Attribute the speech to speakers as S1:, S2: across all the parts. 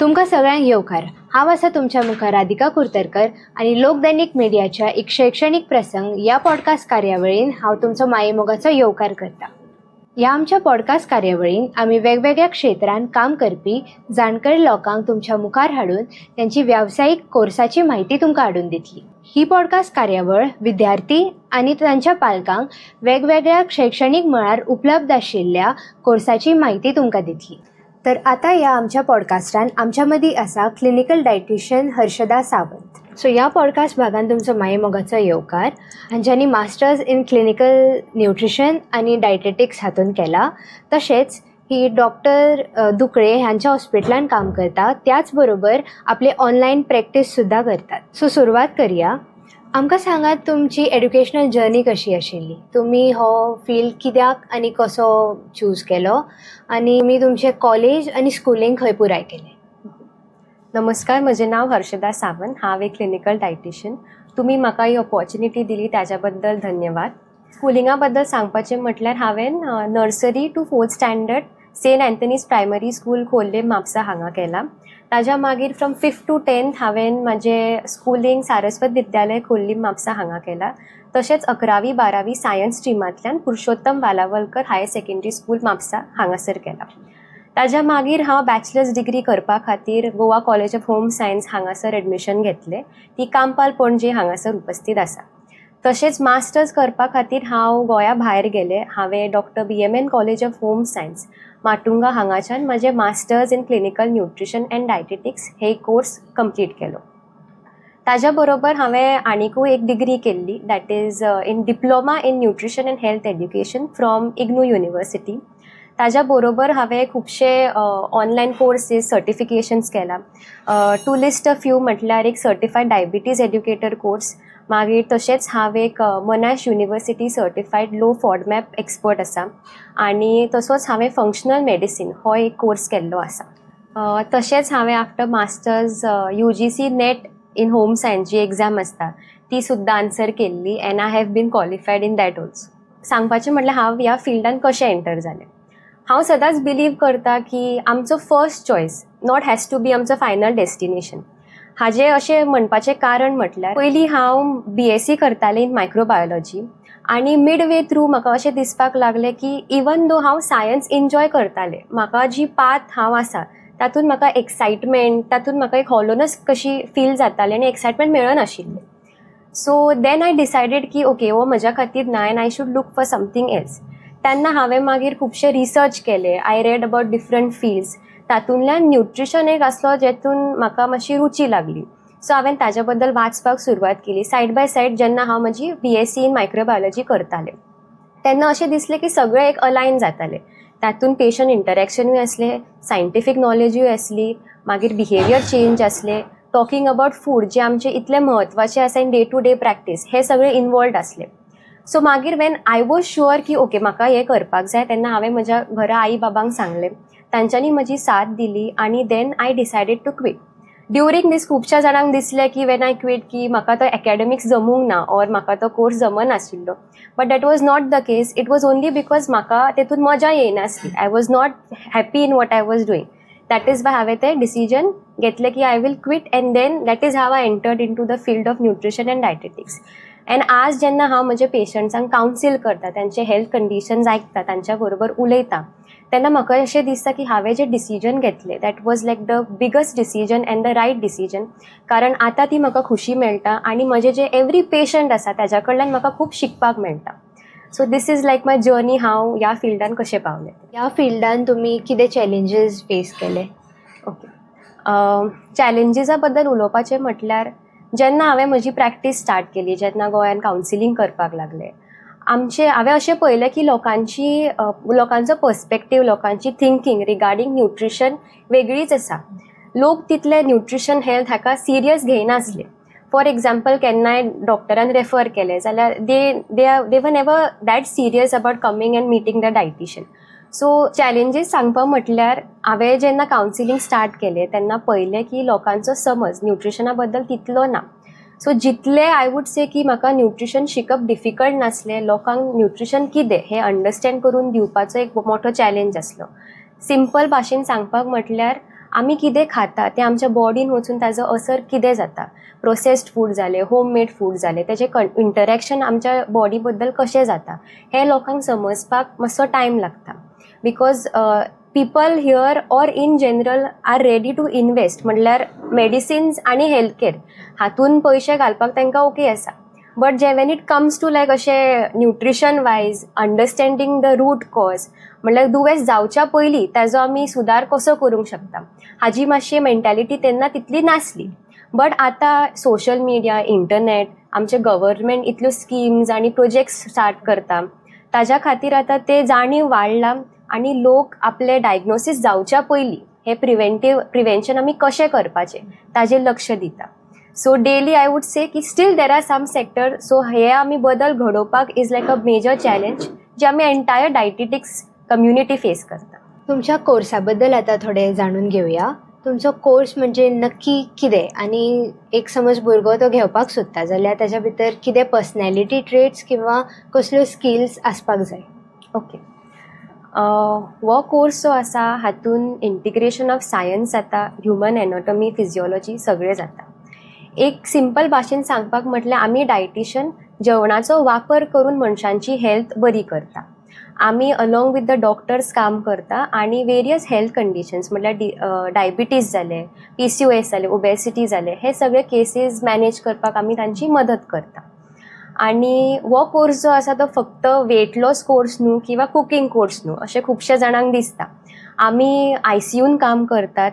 S1: तुमकां सगळ्यांक येवकार. हांव आसा तुमच्या मुखार राधिका कुर्तरकर आणि लोकदैनिक मिडियाच्या एक शैक्षणिक प्रसंग या पॉडकास्ट कार्यावळीन हांव तुमचो मायेमोगाचो येवकार करता. ह्या आमच्या पॉडकास्ट कार्यावळीन आमी वेगवेगळ्या क्षेत्रांत काम करपी जाणकार लोकांक तुमच्या मुखार हाडून त्यांची व्यावसायिक कोर्साची माहिती तुमकां हाडून दितली. ही पॉडकास्ट कार्यावळ विद्यार्थी आणि तांच्या पालकांक वेगवेगळ्या शैक्षणिक मळार उपलब्ध आशिल्ल्या कोर्साची माहिती तुमकां दितली. तर आता या आमच्या पॉडकास्टान आमच्या मदीं आसा clinical dietitian Harshada Sawant. So ह्या पॉडकास्ट भागान तुमचो मायेमोगाचो येवकार. हांच्यांनी मास्टर्स इन क्लिनिकल न्यूट्रिशन आणि डायटेटिक्स हातून केला. तशेंच ही डॉक्टर दुकळे ह्यांच्या हॉस्पिटलान काम करता, त्याच बरोबर आपले ऑनलायन प्रॅक्टीस सुद्धा करतात. सो सुरवात करूया. आमकां सांगात तुमची एड्युकेशनल जर्नी कशी आशिल्ली. तुम्ही हो फील्ड कित्याक आनी कसो चूज केलो आनी तुमी तुमचे कॉलेज आनी स्कुलींग खंय पुराय केलें.
S2: नमस्कार, म्हजें नाव हर्षदा सावंत. हांव एक क्लिनिकल डायटिशियन. तुमी म्हाका ही ऑपॉर्च्युनिटी दिली ताज्या बद्दल धन्यवाद. स्कुलिंगा बद्दल सांगपाचें म्हटल्यार हांवें nursery to 4th standard saint Anthony's primary school Khorlim Mapusa हांगा केलां. ताज्या मागीर फ्रॉम 5th to 10th हांवें म्हाजें स्कुलींग सारस्वत विद्यालय खोर्ली म्हापसा हांगा केलां. तशेंच 11वी 12वी सायन्स स्ट्रिमांतल्यान Purushottam Walawalkar higher secondary school Mapusa हांगासर केलां. ताज्या मागीर हांव बॅचलर्स डिग्री करपा खातीर Goa college of home science हांगासर एडमिशन घेतलें. ती कांपाल पणजे हांगासर उपस्थित आसा. तशेंच मास्टर्स करपा खातीर हांव गोंया भायर गेलें. हांवें doctor BMN college of home science Matunga हांगाच्यान म्हजें masters in clinical nutrition and dietetics हे कोर्स कंप्लीट केलो. ताज्या बरोबर हांवें आनीकूय एक डिग्री केल्ली, that is in diploma in nutrition end health education from IGNOU university. ताज्या बरोबर हांवें खुबशे ऑनलायन कोर्सीस सर्टिफिकेशन्स केला. टू लिस्ट अ फ्यू म्हटल्यार एक सर्टिफायड डायबिटीज एड्युकेटर कोर्स, मागीर तशेंच हांव एक Monash university certified low FODMAP expert आसा, आनी तसोच हांवें फंक्शनल मेडिसीन हो एक कोर्स केल्लो आसा. तशेंच हांवें after masters UGC net in home science जी एग्जाम आसता ती सुद्दां आन्सर केल्ली, and I have been qualified in that also. सांगपाचें म्हटल्यार हांव ह्या फिल्डान कशें एंटर जालें. हांव सदांच बिलीव करता की आमचो first choice not has to be आमचो फायनल डेस्टिनेशन. हाजें अशें म्हणपाचें कारण म्हटल्यार पयलीं हांव BSc करतालें इन मायक्रोबायोलॉजी, आनी मिड वे थ्रू म्हाका अशें दिसपाक लागलें की इवन दो हांव सायन्स एन्जॉय करतालें, म्हाका जी पाथ हांव आसा तातूंत म्हाका एक्सायटमेंट, तातूंत म्हाका एक हॉलोनस कशी फील जाताली आनी एक्सायटमेंट मेळनाशिल्लें. सो देन आय डिसायडेड की ओके हो म्हज्या खातीर ना, end I should look for something else. तेन्ना हांवें मागीर खुबशे रिसर्च केले. I read about different fields. तातूंतल्यान न्यूट्रिशन एक आसलो जेतून म्हाका मातशी रुची लागली. सो हांवें ताज्या बद्दल वाचपाक सुरवात केली. सायड बाय सायड जेन्ना हांव म्हजी BSc इन मायक्रोबायोलॉजी करतालें तेन्ना अशें दिसलें की सगळें एक अलायन जातालें. तातूंत पेशंट इंटरॅक्शनूय आसलें, सायंटिफीक नॉलेजूय आसली, मागीर बिहेवियर चेंज आसलें, टॉकिंग अबाउट फूड जें आमचें इतलें म्हत्वाचें आसा in day to day practice, हें सगळें इनवॉल्ड आसलें. सो मागीर वेन आय वॉज शुअर की ओके म्हाका हें करपाक जाय, तेन्ना हांवें म्हज्या घरा आई बाबांक सांगलें. तांच्यांनी म्हजी साथ दिली, आनी then I decided to quit. During this खुबश्या जाणांक दिसलें की वेन आय क्वीट की म्हाका तो एकेडमिक्स जमूंक ना, ऑर म्हाका तो कोर्स जमनाशिल्लो. But that was not the case. It was only because म्हाका तेतून मजा येयनासली. I was not happy in what I was doing. That is why हांवें तें डिसिजन घेतलें की I will quit, and then that is how I entered into the field of nutrition and dietetics. And आज जेन्ना हांव म्हजे पेशंट्सांक council करता, तांचे हेल्थ कंडिशन्स आयकता, तांच्या बरोबर उलयता, तेन्ना म्हाका अशें दिसता की हांवें जें डिसिजन घेतलें that was like the biggest decision and the right decision. कारण आतां ती म्हाका खुशी मेळटा, आनी म्हजें जें एवरी पेशंट आसा ताच्या कडल्यान म्हाका खूब शिकपाक मेळटा. So this is like my journey. हांव ह्या फिल्डान कशें पावलें.
S1: ह्या फिल्डान तुमी कितें चॅलेंजीस फेस केले.
S2: ओके, चॅलेंजीसा बद्दल उलोवपाचें म्हटल्यार जेन्ना हांवें म्हजी प्रॅक्टीस स्टार्ट केली, जेन्ना गोंयान कावन्सिलींग करपाक लागलें, हांवें अशें पळयलें की लोकांचो पर्स्पेक्टीव, लोकांची थिंकींग रिगार्डींग न्यूट्रिशन वेगळीच आसा. लोक तितले न्यूट्रिशन हेल्थ हाका सिरियस घेयनासले. फॉर एग्जाम्पल केन्नाय डॉक्टरान रेफर केलें जाल्यार they were never that serious about coming and meeting the dietitian. So challenges सांगपा म्हटल्यार हांवें जेन्ना कावन्सिलींग स्टार्ट केलें तेन्ना पळयलें की लोकांचो समज न्यूट्रिशना बद्दल तितलो ना. सो जितलें आय वूड से की म्हाका न्यूट्रिशन शिकप डिफिकल्ट नासलें, लोकांक न्यूट्रिशन कितें हें अंडरस्टँड करून दिवपाचो एक मोठो चॅलेंज आसलो. सिंपल भाशेन सांगपाक म्हटल्यार आमी कितें खाता तें आमच्या बॉडीन वचून ताजो असर कितें जाता, प्रोसेस्ड फूड जालें, होम मेड फूड जालें, तेजें इंटरेक्शन आमच्या बॉडी बद्दल कशें जाता हें लोकांक समजपाक मातसो टायम लागता. Because people here or in general are ready to invest, म्हटल्यार मेडिसिन्स आनी हेल्थ केअर हातून पयशे घालपाक तांकां ओके आसा. बट जे when it comes to like अशें nutrition wise understanding the root cause, म्हटल्यार दुयेंस जावच्या पयलीं ताजो आमी सुदार कसो करूंक शकता, हाजी मातशी मेंटॅलिटी तेन्ना तितली नासली. बट आतां सोशल मिडिया, इंटरनेट, आमचे गव्हर्मेंट इतल्यो स्किम्स आनी प्रोजेक्ट्स स्टार्ट करता, ताज्या खातीर आतां ते जाणीव वाडला आनी लोक आपले डायग्नोसीस जावच्या पयलीं हे प्रिवेंशन आमी कशें करपाचें ताजेर लक्ष दिता. So daily I would say की still there are some sector, so हे आमी बदल घडोवपाक is like a major challenge जे आमी एंटायर डायटिटिक्स कम्युनिटी फेस करता.
S1: तुमच्या कोर्सा बद्दल आता थोडे जाणून घेवया. तुमचो कोर्स म्हणजे नक्की कितें, आनी एक समज भुरगो तो घेवपाक सोदता जाल्यार ताच्या भितर कितें पर्सनॅलिटी ट्रेट्स किंवा कसल्यो स्किल्स आसपाक जाय?
S2: ओके, हो कोर्स जो आसा हातून इंटिग्रेशन ऑफ सायन्स जाता, ह्युमन एनाटॉमी, फिजिओलॉजी सगळें जाता. एक सिंपल भाशेन सांगपाक म्हटल्यार आमी डायटिशियन जेवणाचो वापर करून मनशांची हेल्थ बरी करता. आमी अलॉंग विथ द डॉक्टर्स काम करता आनी वेरियस हेल्थ कंडिशन्स म्हटल्यार डायबिटीज जाले, PCOS जाले, ओबेसिटी जाले, हे सगळे केसीस मॅनेज करपाक आमी तांची मदत करता. आनी हो कोर्स जो आसा तो फक्त वेट लॉस कोर्स न्हू किंवा कुकिंग कोर्स न्हू अशें खुबशे जाणांक दिसता. आमी ICUन काम करतात,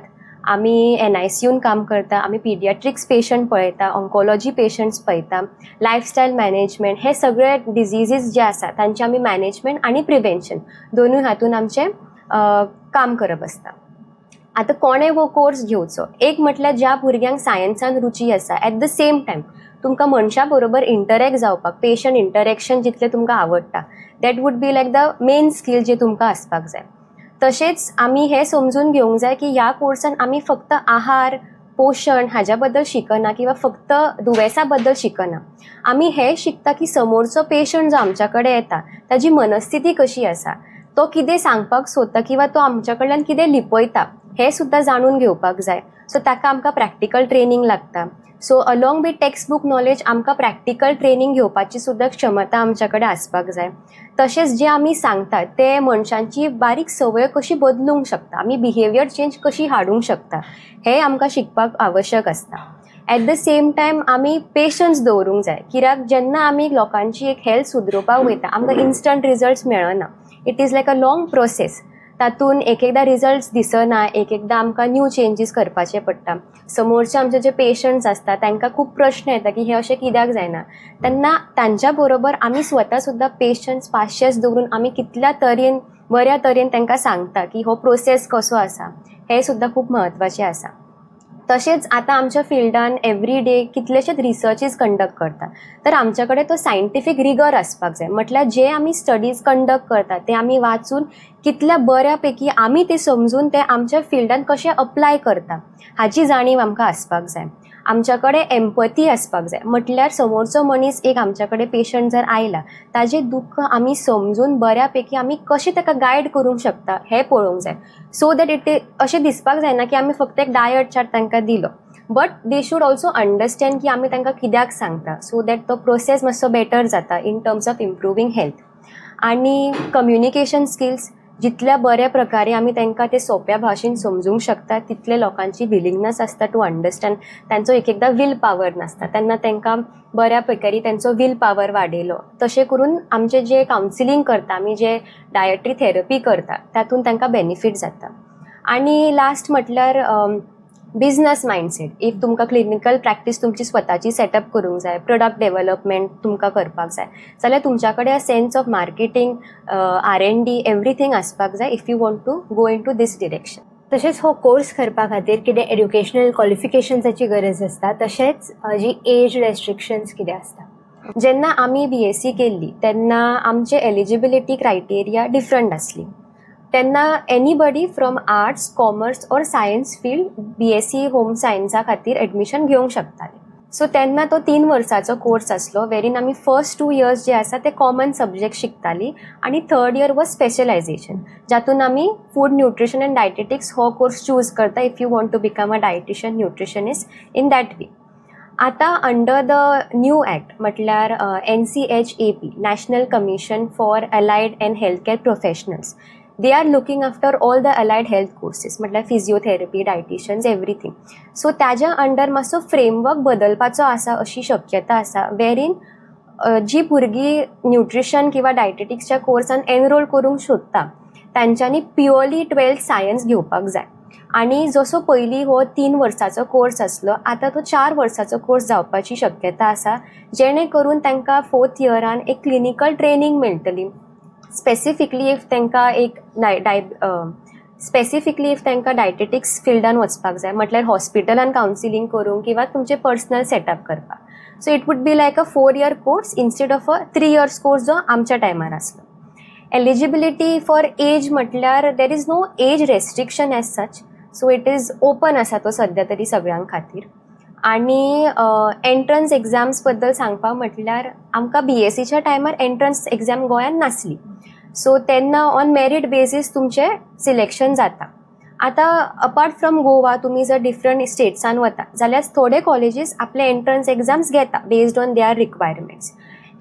S2: आमी NICUन काम करता, आमी पिडियाट्रिक्स पेशंट पळयता, ऑन्कोलॉजी पेशंट्स पळयता, लायफस्टायल मॅनेजमेंट, हे सगळे डिजिजीस जे आसा तांचे आमी मॅनेजमेंट आनी प्रिवेंशन दोनूय हातून आमचें काम करप आसता. आतां कोणें हो कोर्स घेवचो? एक म्हटल्यार ज्या भुरग्यांक सायन्सान रुची आसा, एट द सेम टायम तुमकां मनशा बरोबर इंटरॅक्ट जावपाक, पेशंट इंटरॅक्शन जितलें तुमकां आवडटा, that would be like the main skill जे तुमकां आसपाक जाय. तशेंच आमी हें समजून घेवंक जाय की ह्या कोर्सान आमी फक्त आहार, पोशण हाज्या बद्दल शिकना किंवा फक्त दुयेंसा बद्दल शिकना. आमी हें शिकता की समोरचो पेशंट जो आमच्या कडेन येता ताजी मनस्थिती कशी आसा, तो कितें सांगपाक सोदता किंवा तो आमच्या कडल्यान कितें लिपयता हें सुद्दां जाणून घेवपाक जाय. सो ताका आमकां प्रॅक्टिकल ट्रेनींग लागता. So along with text book knowledge आमकां प्रॅक्टिकल ट्रेनींग घेवपाची सुद्दां क्षमता आमच्या कडेन आसपाक जाय. तशेंच जे आमी सांगतात ते मनशांची बारीक संवय कशी बदलूंक शकता, आमी बिहेवियर चेंज कशी हाडूंक शकता हें आमकां शिकपाक आवश्यक आसता. एट द सेम टायम आमी पेशन्स दवरूंक जाय, कित्याक जेन्ना आमी लोकांची एक हेल्थ सुदरोवपाक वयता आमकां इन्स्टंट रिजल्ट्स मेळना. It is like a long process. तातूंत एक एकदां रिजल्ट्स दिसना, एक एकदां आमकां न्यू चेंजीस करपाचे पडटा. समोरचे आमचे जे पेशंट्स आसता तांकां खूब प्रश्न येता की हें अशें कित्याक जायना. तेन्ना तांच्या बरोबर आमी स्वता सुद्दां पेशन्स, पाशियस दवरून आमी कितल्या तरेन बऱ्या तरेन तांकां सांगता की हो प्रोसेस कसो आसा हें सुद्दां खूब म्हत्वाचें आसा. तशेंच आतां आमच्या फिल्डान एवरी डे कितलेशेच रिसर्चीस कंडक्ट करता, तर आमच्या कडेन तो सायंटिफीक रिगर आसपाक जाय. म्हटल्यार जे आमी स्टडीज कंडक्ट करता ते आमी वाचून कितल्या बऱ्या पैकी आमी ते समजून ते आमच्या फिल्डान कशें अप्लाय करता हाची जाणीव आमकां आसपाक जाय. आमच्या कडेन एम्पथी आसपाक जाय, म्हटल्यार समोरचो मनीस एक आमच्या कडेन पेशंट जर आयला ताजें दुख्ख आमी समजून बऱ्या पैकी आमी कशें ताका गायड करूंक शकता हें पळोवंक जाय. सो दॅट इट अशें दिसपाक जायना की आमी फक्त एक डायट चार्ट तांकां दिलो, but they should also understand की आमी तांकां कित्याक सांगता, सो दॅट तो प्रोसेस मातसो बेटर जाता इन टर्म्स ऑफ इम्प्रुवींग हेल्थ. आनी कम्युनिकेशन स्किल्स जितल्या बऱ्या प्रकारे आमी तांकां ते सोंप्या भाशेन समजूंक शकता तितले लोकांची विलिंगनस आसता टू अंडरस्टँड. तांचो एक एकदां वील पावर नासता, तेन्ना तांकां बऱ्या प्रकारे तांचो वील पावर वाडयलो. तशें करून आमचें जें कावन्सिलींग करता, आमी जे डायटरी थेरपी करता तातूंत तांकां बेनिफीट जाता. आनी लास्ट म्हटल्यार बिजनस मायंडसेट. इफ तुमकां क्लिनिकल प्रॅक्टीस तुमची स्वताची सेटअप करूंक जाय, प्रोडक्ट डेव्हलपमेंट तुमकां करपाक जाय, जाल्यार तुमच्या कडेन a sense of marketing, R&D everything आसपाक जाय if you want to go in to this direction.
S1: तशेंच हो कोर्स करपा खातीर कितें एड्युकेशनल क्वॉलिफिकेशन्साची गरज आसता, तशेंच जी एज रेस्ट्रिक्शन्स कितें आसता?
S2: जेन्ना आमी BSc केल्ली तेन्ना आमचे एलिजिबिलिटी क्रायटेरिया डिफरंट आसली. तेन्ना anybody from arts, commerce or science field BSc home सायन्सा खातीर एडमिशन घेवंक शकताले. सो तेन्ना तो 3 वर्साचो कोर्स आसलो वेरीन आमी फर्स्ट 2 इयर्स जे आसा ते कॉमन सब्जेक्ट शिकतालीं आनी थर्ड इयर वॉज स्पेशलायझेशन, जातून आमी फूड न्यूट्रिशन एंड डायटेटिक्स हो कोर्स चूज करता if you want to become a dietician nutritionist in that way. आतां अंडर द न्यू ॲक्ट म्हटल्यार NCHAP national commission for allied and health care professionals, they are looking after all the allied health courses म्हटल्यार physiotherapy, dieticians, everything. So ताज्या under मातसो framework बदलपाचो आसा अशी शक्यता आसा वेरीन जी भुरगीं न्यूट्रिशन किंवा डायटेटिक्सच्या कोर्सान एनरोल करूंक सोदता तांच्यांनी प्युअरली 12th सायन्स घेवपाक जाय. आणि जसो पयलीं हो 3 वर्साचो कोर्स आसलो आतां तो 4 वर्साचो कोर्स जावपाची शक्यता आसा, जेणे करून तांकां 4th इयरान एक क्लिनिकल ट्रेनिंग मेळटली. स्पेसिफिकली इफ तांकां डायटेटिक्स फिल्डान वचपाक जाय म्हटल्यार हॉस्पिटलान कावन्सिलींग करूंक किंवा तुमचें पर्सनल सेटअप करपाक. So it would be like a 4 year course instead of a 3 years course जो आमच्या टायमार आसलो. एलिजिबिलिटी फॉर एज म्हटल्यार there is no age restriction as such, so it is open आसा तो सद्या तरी सगळ्यां खातीर. आनी एंट्रन्स एग्जाम्स बद्दल सांगपाक म्हटल्यार आमकां BScच्या टायमार एंट्रन्स एग्जाम गोंयान नासली, सो तेन्ना ऑन मेरीट बेसीस तुमचें सिलेक्शन जाता. आतां अपार्ट फ्रॉम गोवा तुमी जर डिफरंट स्टेट्सान वता जाल्यार थोडे कॉलेजीस आपले एंट्रन्स एग्जाम्स घेता based on there requirements.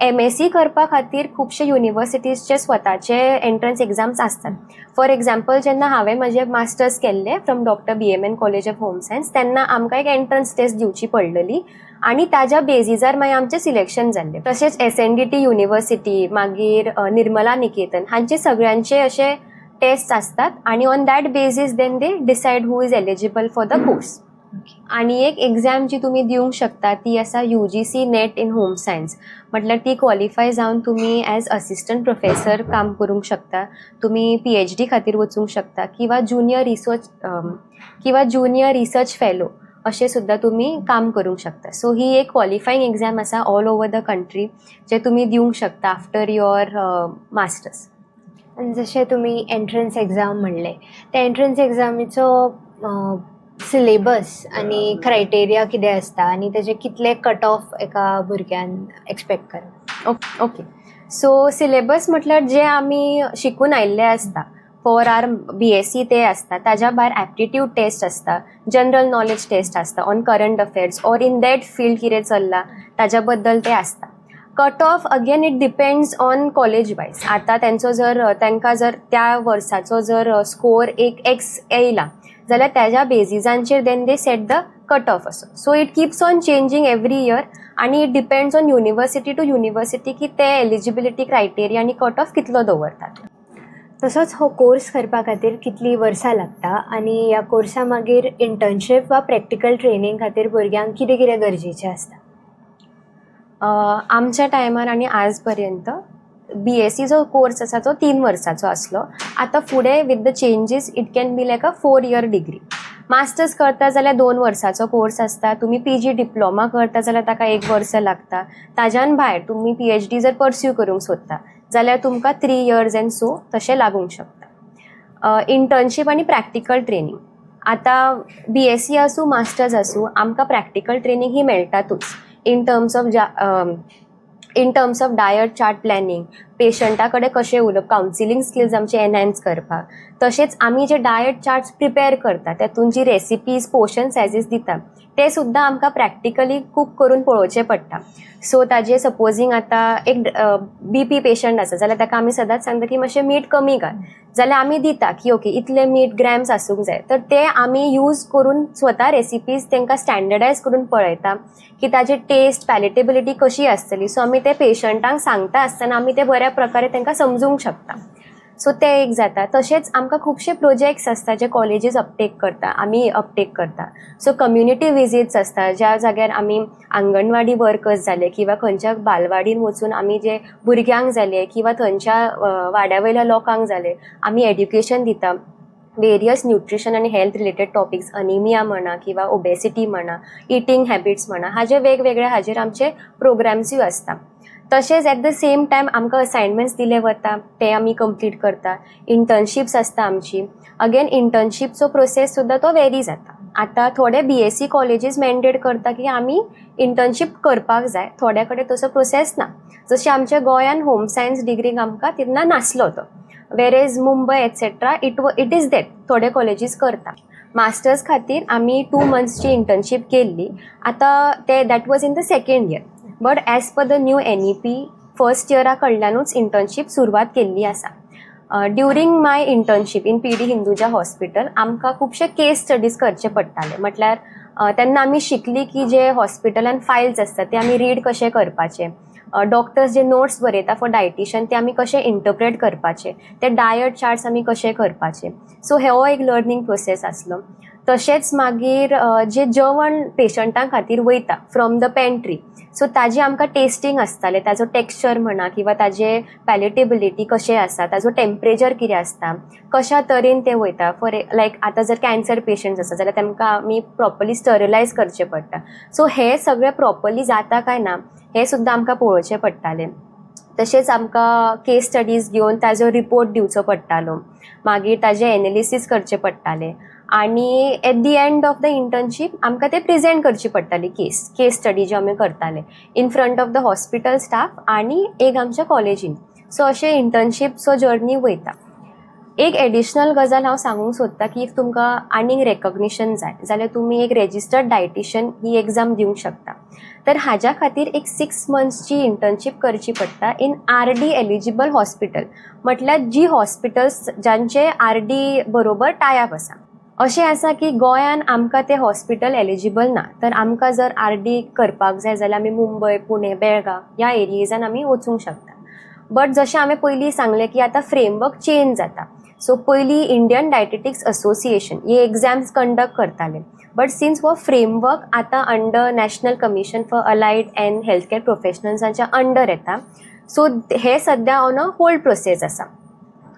S2: MSc करपा खातीर खुबशे युनिवर्सिटीजचे स्वताचे एंट्रन्स एग्जाम्स आसतात. फॉर एग्जाम्पल जेन्ना हांवें म्हजें मास्टर्स केल्लें from doctor BMN college of home science तेन्ना आमकां एक एंट्रन्स टेस्ट दिवची पडलेली आनी ताज्या बेजिसार मागीर आमचें सिलेक्शन जाल्लें. तशेंच SNDT युनिवर्सिटी मागीर निर्मला निकेतन हांचे सगळ्यांचे अशे टेस्ट असतात आणि on that basis then they decide who is eligible for the course. आणि एक एक्झाम जी तुम्ही दिवंक शकता ती आसा UGC net in home science, म्हटल्यार ती क्वॉलिफाय जावन तुम्ही ॲज असिस्टंट प्रोफेसर काम करूंक शकता, तुम्ही PhD खातीर वचूंक शकता किंवा ज्युनियर रिसर्च फेलो अशें सुद्दां तुम्ही काम करूंक शकता. सो ही एक क्वॉलिफायींग एक्झाम आसा ऑल ओवर द कंट्री जे तुम्ही दिवंक शकता आफ्टर युअर मास्टर्स.
S1: जशें तुमी एंट्रन्स एग्जाम म्हणले, त्या एंट्रन्स एग्जामीचो सिलेबस आनी क्रायटेरिया कितें आसता आनी तेजे कितले कट ऑफ एका भुरग्यान एक्सपेक्ट करता?
S2: ओके, सो सिलेबस म्हटल्यार जे आमी शिकून आयिल्ले आसता फॉर आर BSc ते आसता, ताज्या भायर एप्टिट्यूड टेस्ट आसता, जनरल नॉलेज टेस्ट आसता on current affairs or in that field कितें चल्लां ताज्या बद्दल ते आसता. Cut off again it depends on college wise. आतां तांकां जर त्या वर्साचो जर स्कोर एक X येयला जाल्यार त्याच्या बेसिसांचेर then they set the cut off असो. So it keeps on changing every year आनी it depends on university to university की ते एलिजिबिलिटी क्रायटेरिया आनी कट ऑफ कितलो दवरतात.
S1: तसोच हो कोर्स करपा खातीर कितली वर्सां लागता आनी ह्या कोर्सा मागीर इंटर्नशीप वा प्रॅक्टिकल ट्रेनिंग खातीर भुरग्यांक कितें कितें गरजेचें आसता?
S2: आमच्या टायमार आनी आज पर्यंत BSc जो कोर्स आसा तो 3 वर्साचो आसलो. आतां फुडें with the changes it can be like a 4 year degree. Masters करता जाल्यार 2 वर्साचो कोर्स आसता. तुमी PG डिप्लोमा करता जाल्यार ताका 1 वर्स लागता. ताज्यान भायर तुमी PhD जर परस्यू करूंक सोदता जाल्यार तुमकां 3 years एंड सो तशें लागूंक शकता. इंटर्नशीप आनी प्रॅक्टिकल ट्रेनिंग, आतां BSc आसूं मास्टर्स आसूं आमकां प्रॅक्टिकल ट्रेनिंग ही मेळटातूच in terms of diet chart planning, पेशंटा कडेन कशें उलोवप, कावन्सिलींग स्किल्स आमचे एनहान्स करपाक. तशेंच आमी जे डायट चार्ट्स प्रिपेर करता तेतून जी रेसिपीज पोर्शन सायजीस दिता ते सुद्दां आमकां प्रॅक्टिकली कूक करून पळोवचें पडटा. सो ताजे सपोजींग आतां एक BP पेशंट आसा जाल्यार ताका आमी सदांच सांगता की मातशें मीठ कमी घाल, जाल्यार आमी दिता की ओके इतले मीठ ग्रॅम्स आसूंक जाय, तर ते आमी यूज करून स्वता रेसिपीज तांकां स्टँडर्डायज करून पळयता की ताजी टेस्ट पॅलेटेबिलिटी कशी आसतली. सो आमी ते पेशंटांक सांगता आसतना आमी ते बऱ्या प्रकारे तांकां समजूंक शकता. सो ते एक जाता. तशेंच आमकां खुबशे प्रोजेक्ट्स आसता जे कॉलेजीस आमी अपटेक करता. सो कम्युनिटी विजिट्स आसता ज्या जाग्यार आमी आंगणवाडी वर्कर्स जाले किंवा खंयच्या बालवाडीन वचून आमी जे भुरग्यांक जाले किंवा थंयच्या वाड्या वयल्या लोकांक जाले आमी एड्युकेशन दिता. वेरियस न्यूट्रिशन आनी हेल्थ रिलेटेड टॉपिक्स, अनिमिया म्हणा किंवा ओबेसिटी म्हणा, इटींग हॅबिट्स म्हणा, हाजे वेगवेगळे हाजेर आमचे प्रोग्राम्सूय आसता. तशेंच एट द सेम टायम आमकां असायनमेंट्स दिले वता ते आमी कंप्लीट करता. इंटर्नशिप्स आसता आमची. अगेन इंटर्नशिपचो प्रोसेस सुद्दां तो वेरी जाता. आतां थोडे BSc कॉलेजीस मॅन्डेट करता की आमी इंटर्नशीप करपाक जाय, थोड्या कडेन तसो प्रोसेस ना. जशें आमच्या गोंयान होम सायन्स डिग्रीक आमकां तेन्ना नासलो तो, वेरेज Mumbai etcetera it is that थोडे कॉलेजीस करता. मास्टर्स खातीर आमी 2 मंथ्सची इंटर्नशीप केल्ली. आतां that was in the second year, but as per the new NEP first इयरा कडल्यानूच इंटर्नशीप सुरवात केल्ली आसा. During my internship in PD Hinduja hospital आमकां खुबशे केस स्टडीज करचे पडटाले. म्हटल्यार तेन्ना आमी शिकली की जे हॉस्पिटलान फायल्स आसता ते आमी रीड कशे करपाचे, डॉक्टर्स जे नोट्स बरयता फॉर डायटिशन ते आमी कशे इंटरप्रेट करपाचे, ते डायट चार्ट्स आमी कशे करपाचे. सो हो एक लर्निंग प्रोसेस आसलो. तशेंच मागीर जे जेवण पेशंटां खातीर वयता फ्रॉम द पेंट्री, सो ताजी आमकां टेस्टींग आसतालें, ताजो टेक्स्चर म्हणा किंवा ताजे पॅलेटेबिलिटी कशें आसा, ताजो टेम्परेचर कितें आसता, कशा तरेन तें वयता. फॉर लायक आतां जर कॅन्सर पेशंट्स आसा जाल्यार तांकां आमी प्रॉपरली स्टरलायज करचें पडटा. सो हे सगळें प्रॉपरली जाता काय ना हें सुद्दां आमकां पळोवचें पडटालें. तशेंच आमकां केस स्टडीज घेवन ताजो रिपोर्ट दिवचो पडटालो, मागीर ताजें एनालिसीस करचें पडटालें आनी at the end of the internship आमकां ते प्रेजेंट करची पडटाली केस स्टडी जे आमी करताले in front of the hospital staff आनी एक आमच्या कॉलेजीन. सो अशें इंटर्नशीपचो जर्नी वयता. एक एडिशनल गजाल हांव सांगूंक सोदतां की इफ तुमकां आनीक रेकॉग्निशन जाय जाल्यार तुमी एक रेजिस्टर्ड डायटिशन ही एग्जाम दिवंक शकता. तर हाज्या खातीर एक 6 मंथ्सची इंटर्नशीप करची पडटा इन RD एलिजिबल हॉस्पिटल, म्हटल्यार जी हॉस्पिटल्स जांचे RD बरोबर टायअप आसा. अशें आसा की गोंयान आमकां ते हॉस्पिटल एलिजिबल ना, तर आमकां जर RD करपाक जाय जाल्यार आमी मुंबय, पुणे, बेळगांव ह्या एरियेजान आमी वचूंक शकता. बट जशें हांवें पयलीं सांगलें की आतां फ्रेमवर्क चेंज जाता. सो पयलीं इंडियन डायटेटिक्स असोसिएशन हे एग्जाम्स कंडक्ट करताले, बट सिन्स हो फ्रेमवर्क आतां under national commission for allied and health care प्रोफेशनल्सांच्या अंडर येता. सो हे सद्या ऑन अ होल्ड प्रोसेस आसा.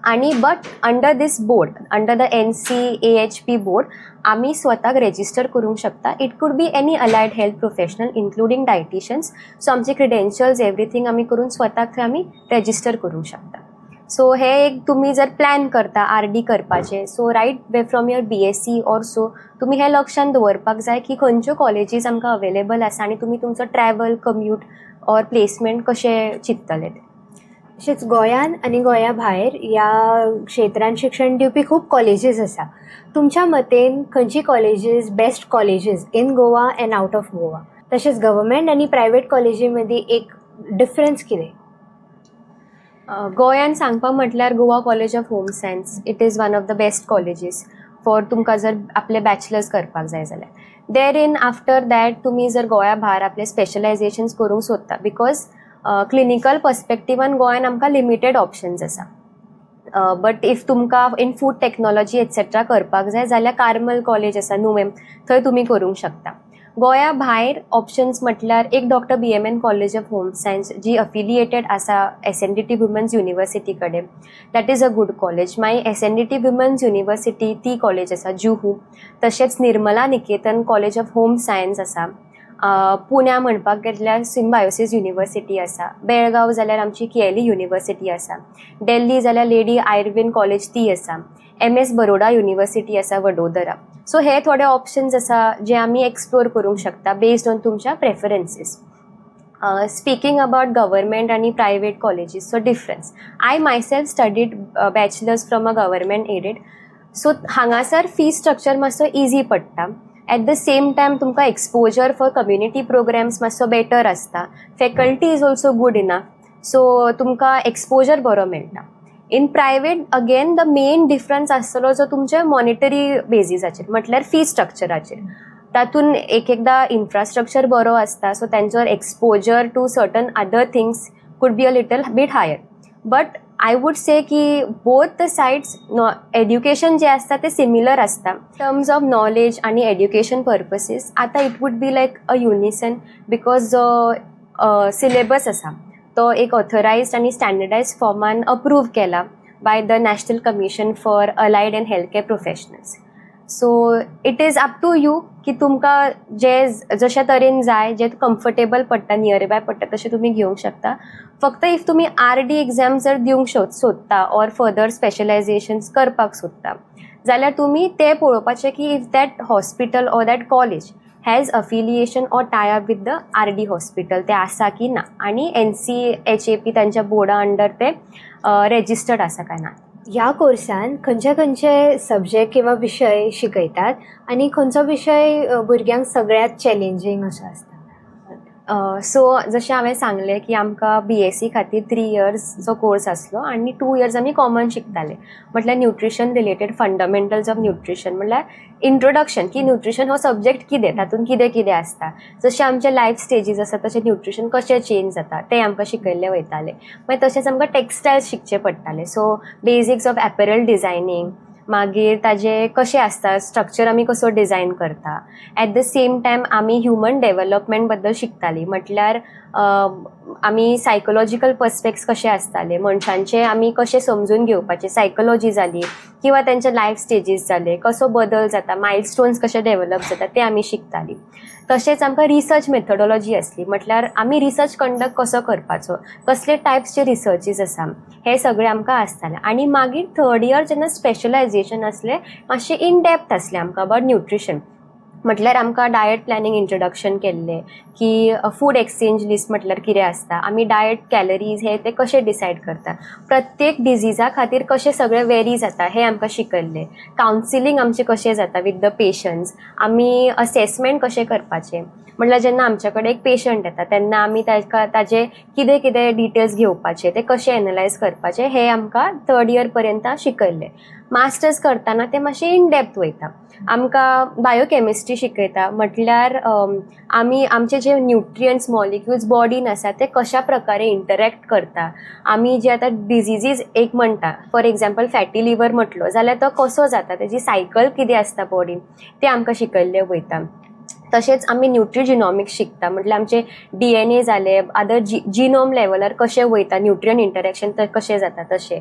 S2: आणि but under this board, under the NCAHP board आमी स्वताक रेजिस्टर करूंक शकता. It could be any allied health professional including dietitians. So आमचे क्रिडेन्शियल्स एवरीथींग आमी करून स्वताक थंय आमी रेजिस्टर करूंक शकता. सो हे एक तुमी जर प्लॅन करता RD करपाचें, so right way from your BSc or so तुमी हे लक्षान दवरपाक जाय की खंयच्यो कॉलेजीस आमकां अवेलेबल आसा आनी तुमी तुमचो ट्रॅवल, कम्यूट ऑर प्लेसमेंट कशें चिंततले ते.
S1: तशेंच गोंयान आनी गोंया भायर ह्या क्षेत्रांत शिक्षण दिवपी खूब कॉलेजीस आसा. तुमच्या मतेन खंयची colleges best colleges in Goa end out of Goa? तशेंच गव्हर्मेंट आनी प्रायवेट कॉलेजी मदीं एक डिफरन्स कितें?
S2: गोंयान सांगपाक म्हटल्यार Goa college of home science it is one of the best colleges for तुमकां जर आपले बॅचलर्स करपाक जाय जाल्यार. देर इन आफ्टर दॅट तुमी जर गोंया भायर आपले स्पेशलायजेशन्स करूंक सोदता, बिकॉज क्लिनिकल पर्स्पेक्टिवान गोंयान आमकां लिमिटेड ऑप्शन्स आसा. बट इफ तुमकां इन फूड टॅक्नॉलॉजी एटसेट्रा करपाक जाय जाल्यार कार्मल कॉलेज आसा नुवें, थंय तुमी करूंक शकता. गोंया भायर ऑप्शन्स म्हटल्यार एक doctor BMN college of home science जी अफिलिएटेड आसा SNDT वुमन्स युनिवर्सिटी कडेन, that is a good college. मागीर SNDT वुमन्स युनिवर्सिटी ती कॉलेज आसा जुहू. तशेंच Nirmala Niketan college of home science आसा. पुण्या म्हणपाक गेल्यार सिम्बायोसीस युनिवर्सिटी आसा. बेळगांव जाल्यार आमची KLE युनिवर्सिटी आसा. दिल्ली जाल्यार लेडी आयर्विन कॉलेज ती आसा. MS बरोडा युनिवर्सिटी आसा वडोदरा. सो हे थोडे ऑप्शन्स आसा जे आमी एक्सप्लोर करूंक शकता बेस्ड ऑन तुमच्या प्रेफरन्सीस. स्पीकिंग अबाउट गव्हर्मेंट आनी private colleges, so difference. I myself studied bachelors from a government aided, so हांगासर फी स्ट्रक्चर मातसो इजी पडटा. एट द सेम टायम तुमकां एक्सपोजर फॉर कम्युनिटी प्रोग्राम्स मातसो better आसता. Faculty is also good enough, so तुमकां exposure बरो मेळटा. In private again the main difference आसतलो जो तुमच्या मॉनिटरी बेजिसाचेर, म्हटल्यार फी स्ट्रक्चराचेर. तातूंत एकदां इन्फ्रास्ट्रक्चर बरो आसता, सो तांचो exposure to certain other things could be a little bit higher. But I would say की बोथ द सायड्स एड्युकेशन जे आसता ते सिमिलर आसता टर्म्स ऑफ नॉलेज आनी एड्युकेशन पर्पसीस. आतां it would be like a unison, because जो syllabus आसा तो एक ऑथरायज्ड आनी स्टँडर्डायज्ड फॉर्मान अप्रूव केला by the national commission for allied and health care professionals. So it is up to you की तुमकां जशा तरेन जाय, जे कम्फर्टेबल पडटा, नियर बाय पडटा तशें तुमी घेवंक शकता. फक्त इफ तुमी RD एग्जाम जर दिवंक सोदता ऑर फर्दर स्पेशलायजेशन्स करपाक सोदता जाल्यार तुमी ते पळोवपाचें की if that hospital or that college has affiliation or tie up with the RD hospital ते आसा की ना, आनी NCHAP तांच्या बोर्डा अंडर ते रेजिस्टर्ड आसा काय ना.
S1: ह्या कोर्सान खंयचे खंयचे सब्जेक्ट किंवा विशय शिकयतात आनी खंयचो विशय भुरग्यांक सगळ्यात चॅलेंजींग असो आसता?
S2: सो जशें हांवें सांगलें की आमकां BSc खातीर 3 इयर्सचो कोर्स आसलो आनी 2 इयर्स आमी कॉमन शिकताले. म्हटल्यार न्यूट्रिशन रिलेटेड फंडमेंटल्स ऑफ न्यूट्रिशन, म्हटल्यार इंट्रोडक्शन की न्यूट्रिशन हो सब्जेक्ट कितें, तातूंत कितें कितें आसता. जशें आमचे लायफ स्टेजीस आसा तशें न्यूट्रिशन कशें चेंज जाता तें आमकां शिकयल्लें वयतालें. मागीर तशेंच आमकां टेक्सटायल्स शिकचे पडटाले. So basics of apparel designing, मागीर ताजें कशें आसता स्ट्रक्चर आमी कसो डिजायन करता. एट द सेम टायम आमी ह्युमन डेवलपमेंट बद्दल शिकतालीं. म्हटल्यार आमी सायकोलॉजिकल पर्स्पेक्ट्स कशे आसताले, मनशांचे आमी कशें समजून घेवपाचे, सायकोलॉजी जाली किंवा तेंचे लायफ स्टेजीस जाले, कसो बदल जाता, मायलस्टोन्स कशे डेवलप जाता ते आमी शिकतालीं. तशेंच आमकां रिसर्च मेथडॉलॉजी आसली. म्हटल्यार आमी रिसर्च कंडक्ट कसो करपाचो, कसले टायप्सचे रिसर्चीस आसा हे सगळें आमकां आसतालें. आनी मागीर 3rd इयर जेन्ना स्पेशलायझेशन आसलें मातशें इन डेप्थ आसलें आमकां अबावट न्यूट्रिशन. म्हटल्यार आमकां डायट प्लॅनिंग इंट्रोडक्शन केल्लें की फूड एक्सचेंज लिस्ट म्हटल्यार कितें आसता, आमी डायट कॅलरीज हे ते कशे डिसायड करता, प्रत्येक डिझीजा खातीर कशें सगळें वेरी जाता हें आमकां शिकयल्लें. कावन्सिलींग आमचें कशें जाता विथ द पेशंट्स, आमी असेसमेंट कशें करपाचें. म्हटल्यार जेन्ना आमचे कडेन एक पेशंट येता तेन्ना आमी ताजे कितें कितें डिटेल्स घेवपाचे, ते कशें एनालायज करपाचे हें आमकां 3rd इयर पर्यंत शिकयल्लें. मास्टर्स करतना तें मातशें इन डेप्थ वयता. आमकां बायोकॅमिस्ट्री शिकयता. म्हटल्यार आमी आमचे जे न्यूट्रियंट्स मॉलिक्युल्स बॉडीन आसा ते कशा प्रकारे इंटरॅक्ट करता. आमी जे आतां डिझीजीस एक म्हणटा, फॉर एक्झाम्पल फॅटी लिवर म्हटलो जाल्यार तो कसो जाता, तेजी सायकल कितें आसता बॉडीन तें आमकां शिकयल्लें वयता. तशेंच आमी न्यूट्रिजिनॉमिक्स शिकता. म्हटल्यार आमचे DNA जाले, अदर जिनोम लेवलार कशें वयता, न्यूट्रियन इंटरॅक्शन कशें जाता तशें.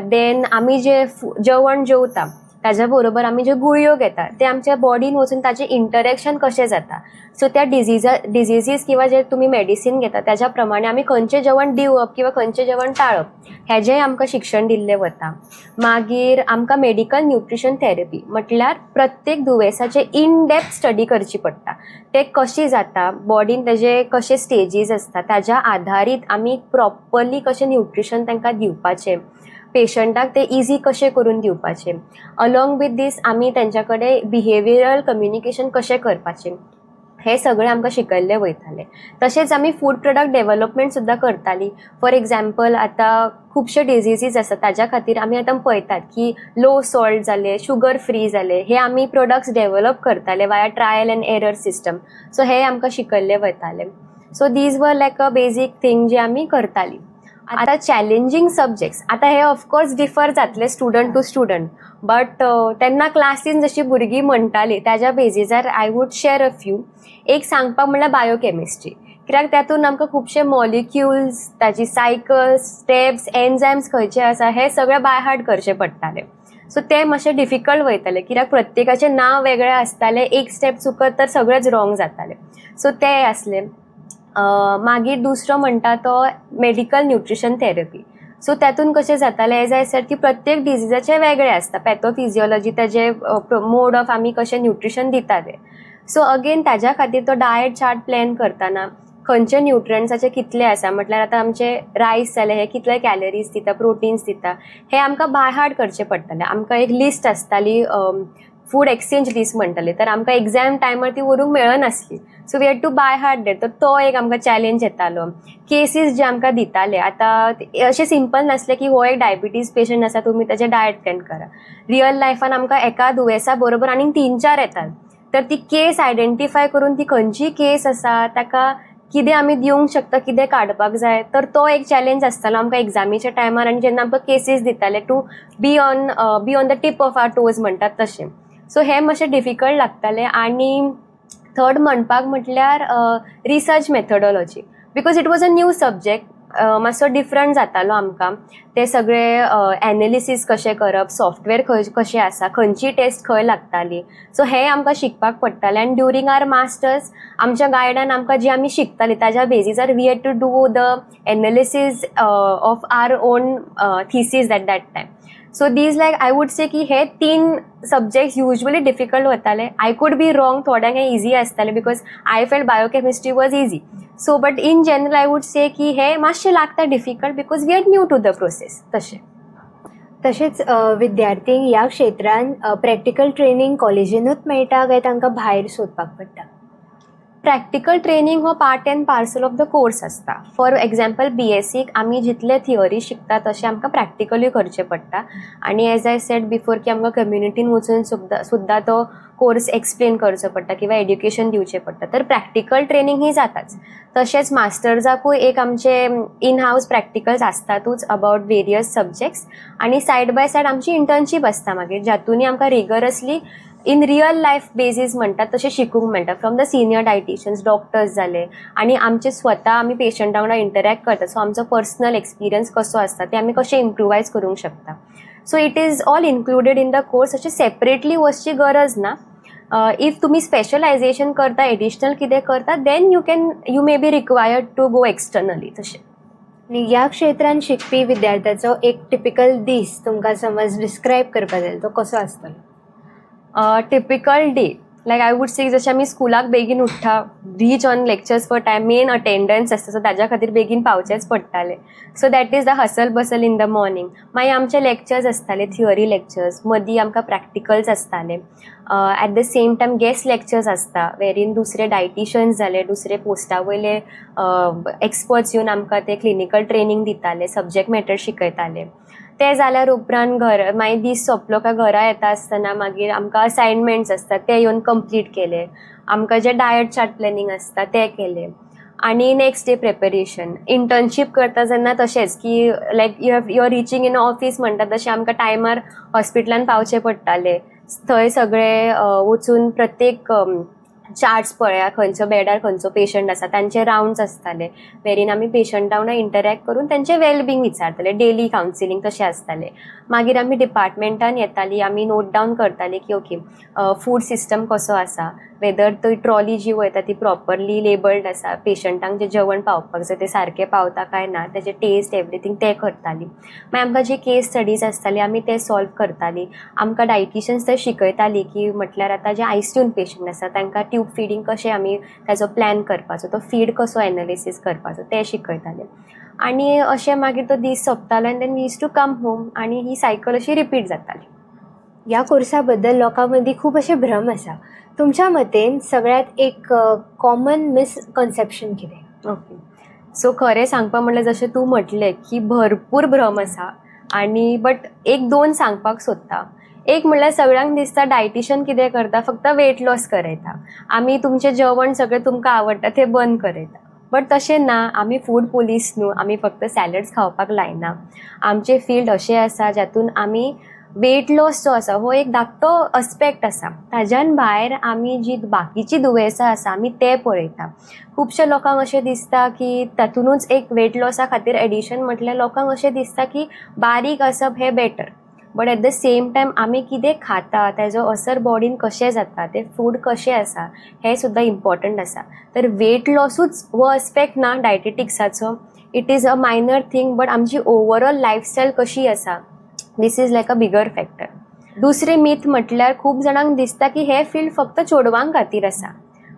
S2: देन आमी जे जेवण जेवता ताज्या बरोबर आमी ज्यो गुळयो घेता ते आमच्या बॉडीन वचून ताजें इंटरॅक्शन कशें जाता. सो त्या डिझीजीस किंवा जे तुमी मेडिसीन घेता त्याच्या प्रमाणे आमी खंयचें जेवण दिवप किंवा खंयचें जेवण टाळप हेजेंय आमकां शिक्षण दिल्लें वता. मागीर आमकां मेडिकल न्यूट्रिशन थेरपी म्हटल्यार प्रत्येक दुयेंसाचे इन डेप्थ स्टडी करची पडटा. ते कशी जाता, बॉडीन तेजे कशे स्टेजीस आसता, ताज्या आधारीत आमी प्रॉपरली कशें न्यूट्रिशन तांकां दिवपाचें, पेशंटाक ते इजी कशें करून दिवपाचें. अलॉंग विथ दीस आमी तेंच्या कडेन बिहेवियरल कम्युनिकेशन कशें करपाचें हे सगळें आमकां शिकयल्लें वयतालें. तशेंच आमी फूड प्रोडक्ट डेवलपमेंट सुद्दां करतालीं. फॉर एक्झाम्पल आतां खुबशे डिझीजीस आसा ताज्या खातीर आमी आतां पळयतात की लो सॉल्ट जाले, शुगर फ्री जाले, हे आमी प्रोडक्ट्स डेवलप करताले वाया trial end error system. So हे आमकां शिकयल्लें वयतालें. So these were like a basic thing जी आमी करतालीं. आतां चॅलेंजींग सब्जेक्ट्स आतां हे ऑफकोर्स डिफर जातले स्टुडंट टू स्टुडंट, बट तेन्ना क्लासीन जशी भुरगीं म्हणटालीं ताज्या बेजीसार I would share a few. एक सांगपाक म्हणल्यार बायोकॅमिस्ट्री, कित्याक तातूंत आमकां खुबशे मॉलिक्युल्स, ताजी सायकल्स, स्टेप्स, एन्झायम्स खंयचे आसा हे सगळें बाय हार्ट करचें पडटालें. सो तें मातशें डिफिकल्ट वयतालें, कित्याक प्रत्येकाचें नांव वेगळें आसतालें, एक स्टेप चुकत तर सगळेंच रॉंग जातालें. सो तें आसलें. मागीर दुसरो म्हणटा तो मेडिकल न्यूट्रिशन थेरपी. सो तातूंत कशें जातालें, एज आय सेड की प्रत्येक डिझीजाचें वेगळें आसता, पॅथोफिजियोलॉजी तेजे मोड ऑफ आमी कशें न्यूट्रिशन दिता तें. सो अगेन ताज्या खातीर तो डायट चार्ट प्लॅन करतना खंयचे न्यूट्रियंट्साचे कितले आसा, म्हटल्यार आतां आमचे रायस जाले हे कितले कॅलरीज दिता, प्रोटीन्स दिता, हे आमकां बाय हार्ट करचें पडटलें. आमकां एक लिस्ट आसताली, फूड एक्सचेंज लिस्ट म्हणटाली, तर आमकां एग्जाम टायमार ती व्हरूंक मेळनासली. So we had to by heart डेट. तर तो एक आमकां चॅलेंज येतालो. केसीस जे आमकां दिताले आतां अशें सिंपल नासलें की हो एक डायबिटीज पेशंट आसा तुमी ताजें डायट प्लॅन करा. रियल लायफान आमकां एका दुयेंसा बरोबर आनीक 3-4 येतात. तर ती केस आयडेंटिफाय करून ती खंयची केस आसा, ताका कितें आमी दिवंक शकता, कितें काडपाक जाय, तर तो एक चॅलेंज आसतालो आमकां एग्जामीच्या टायमार. आनी जेन्ना आमकां केसीस दिताले to be on the tip of our toes म्हणटात तशें. सो हें मातशें डिफिकल्ट लागतालें. आनी थर्ड म्हणपाक म्हटल्यार research methodology, because it was a new subject. मातसो डिफरंट जातालो आमकां. ते सगळे एनालिसीस कशें करप, सॉफ्टवेअर कशें आसा, खंयची टेस्ट खंय लागताली, सो हें आमकां शिकपाक पडटालें. आनी ड्युरींग आवर मास्टर्स आमच्या गायडान आमकां जी आमी शिकतालीं ताज्या बेजीसार we had to do the analysis of our own thesis at that time. So these like I would say की हे 3 सब्जेक्ट्स युजली डिफिकल्ट वताले. आय कूड बी रॉंग, थोड्यांक हे इजी आसताले because I felt biochemistry was easy. So but in general I would say की हे मातशें लागता difficult because we are new to the process.
S1: तशेंच विद्यार्थ्यांक ह्या क्षेत्रांत प्रॅक्टिकल ट्रेनिंग कॉलेजीनूच मेळटा काय तांकां भायर सोदपाक पडटा?
S2: प्रॅक्टिकल ट्रेनिंग हो part end parcel of the course आसता. फॉर एग्जाम्पल BSc आमी जितले थिअरी शिकता तशें आमकां प्रॅक्टिकलूय करचें पडटा. आनी एज आय सेड बिफोर की आमकां कम्युनिटीन वचून सुद्दां तो कोर्स एक्सप्लेन करचो पडटा किंवा एड्युकेशन दिवचें पडटा. तर प्रॅक्टिकल ट्रेनिंग ही जाताच. तशेंच मास्टर्साकूय एक आमचे इन हावस प्रॅक्टिकल्स आसतातूच अबाउट वेरियस सब्जेक्ट्स. आनी सायड बाय सायड आमची इंटर्नशीप आसता मागीर, जातूनय आमकां rigorously in real life basis म्हणटात तशें शिकूंक मेळटा फ्रॉम द सिनियर डायटिशियन्स, डॉक्टर्स जाले. आनी आमचे स्वता आमी पेशंटा वांगडा इंटरॅक्ट करता. सो आमचो पर्सनल एक्सपिरियन्स कसो आसता ते आमी कशें इम्प्रुवायज करूंक शकता. So it is all included in the course. अशें सेपरेटली वचची गरज ना. इफ तुमी स्पेशलायझेशन करता, एडिशनल कितें करता, then you may be required to go externally तशें.
S1: आनी ह्या क्षेत्रांत शिकपी विद्यार्थ्याचो एक टिपिकल दीस तुमकां समज डिस्क्रायब करपा जाय तो कसो आसतलो?
S2: Typical day like I would say जशें आमी स्कुलाक बेगीन उठ्ठा, reach on lectures for time, main attendance आसता सो ताज्या खातीर बेगीन पावचेंच पडटालें. So that is the hustle bustle in the morning. मागीर आमचे लेक्चर्स आसताले, थिअरी लेक्चर्स, मदीं आमकां प्रॅक्टिकल्स आसताले. At the same time guest lectures आसता वेरीन दुसरे डायटिशियन्स जाले, दुसरे पोस्टा वयले एक्सपर्ट्स येवन आमकां ते क्लिनिकल ट्रेनिंग दिताले, सब्जेक्ट मॅटर शिकयताले. ते जाल्यार उपरांत मागीर दीस सोंपलो काय घरा येता आसतना मागीर आमकां असायनमेंट्स आसता ते येवन कंप्लीट केले. आमकां जे डायट चार्ट प्लॅनिंग आसता ते केले. आनी नेक्स्ट डे प्रिपेरेशन. इंटर्नशीप करता जेन्ना तशेंच की like you are reaching in office म्हणटा तशें आमकां टायमार हॉस्पिटलान पावचें पडटालें. थंय सगळे वचून प्रत्येक चार्ट्स पळया, खंयचो बेडार खंयचो पेशंट आसा, तांचे रावंड्स आसताले वेरीन आमी पेशंटा वांगडा इंटरॅक्ट करून तांचे वेलबींग विचारताले, डेली कावन्सिलींग तशें आसतालें. मागीर आमी डिपार्टमेंटान येतालीं, आमी नोट डावन करतालीं की ओके फूड सिस्टम कसो आसा, वेदर ती ट्रॉली जी वयता ती प्रॉपरली लेबल्ड आसा, पेशंटांक जें जेवण पावपाक जाय तें सारकें पावता काय ना, तेजें टेस्ट एवरीथींग तें करतालीं. मागीर आमकां जे केस स्टडीज आसताले आमी ते सॉल्व करतालीं. आमकां डायटिशियन्स थंय शिकयतालीं की म्हटल्यार आतां जे आयसियून पेशंट आसा तांकां ट्यूब फिडींग कशें आमी ताजो प्लॅन करपाचो, तो फीड कसो एनालिसीस करपाचो तें शिकयतालें. आनी अशें मागीर तो दीस सोंपतालो आनी then we used to come home आनी ही सायकल अशी रिपीट जाताली.
S1: ह्या कोर्सा बद्दल लोकां मदीं खूब अशे भ्रम आसा. तुमच्या मतेन सगळ्यात एक कॉमन मिसकन्सेप्शन कितें?
S2: ओके, सो खरें सांगपाक म्हणल्यार जशें तूं म्हटलें की भरपूर भ्रम आसा आनी बट एक दोन सांगपाक सोदता. एक म्हणल्यार सगळ्यांक दिसता डायटिशियन कितें करता, फक्त वेट लॉस करयता. आमी तुमचें जेवण सगळें तुमकां आवडटा तें बंद करयता. बट तशें ना, आमी फूड पुलीस न्हू, आमी फक्त सॅलड्स खावपाक लायना. आमचें फील्ड अशें आसा जातून आमी वेट लॉस जो आसा हो एक धाकटो अस्पेक्ट आसा. ताज्यान भायर आमी जी बाकीची दुयेंसां आसा आमी ते पळयता. खुबशे लोकांक अशें दिसता की तातुनूच एक वेट लॉसा खातीर एडिशन म्हटल्यार लोकांक अशें दिसता की बारीक आसप हें better. But at the same time आमी कितें खाता, तेजो असर बॉडीन कशें जाता, तें फूड कशें आसा हें सुद्दां इम्पॉर्टंट आसा. तर वेट लॉसूच हो अस्पेक्ट ना डायटेटिक्साचो, it is a minor thing. But आमची ओवरऑल लायफस्टायल कशी आसा this is like a bigger factor. दुसरें मीथ म्हटल्यार खूब जाणांक दिसता की हे फील्ड फक्त चेडवांक खातीर आसा.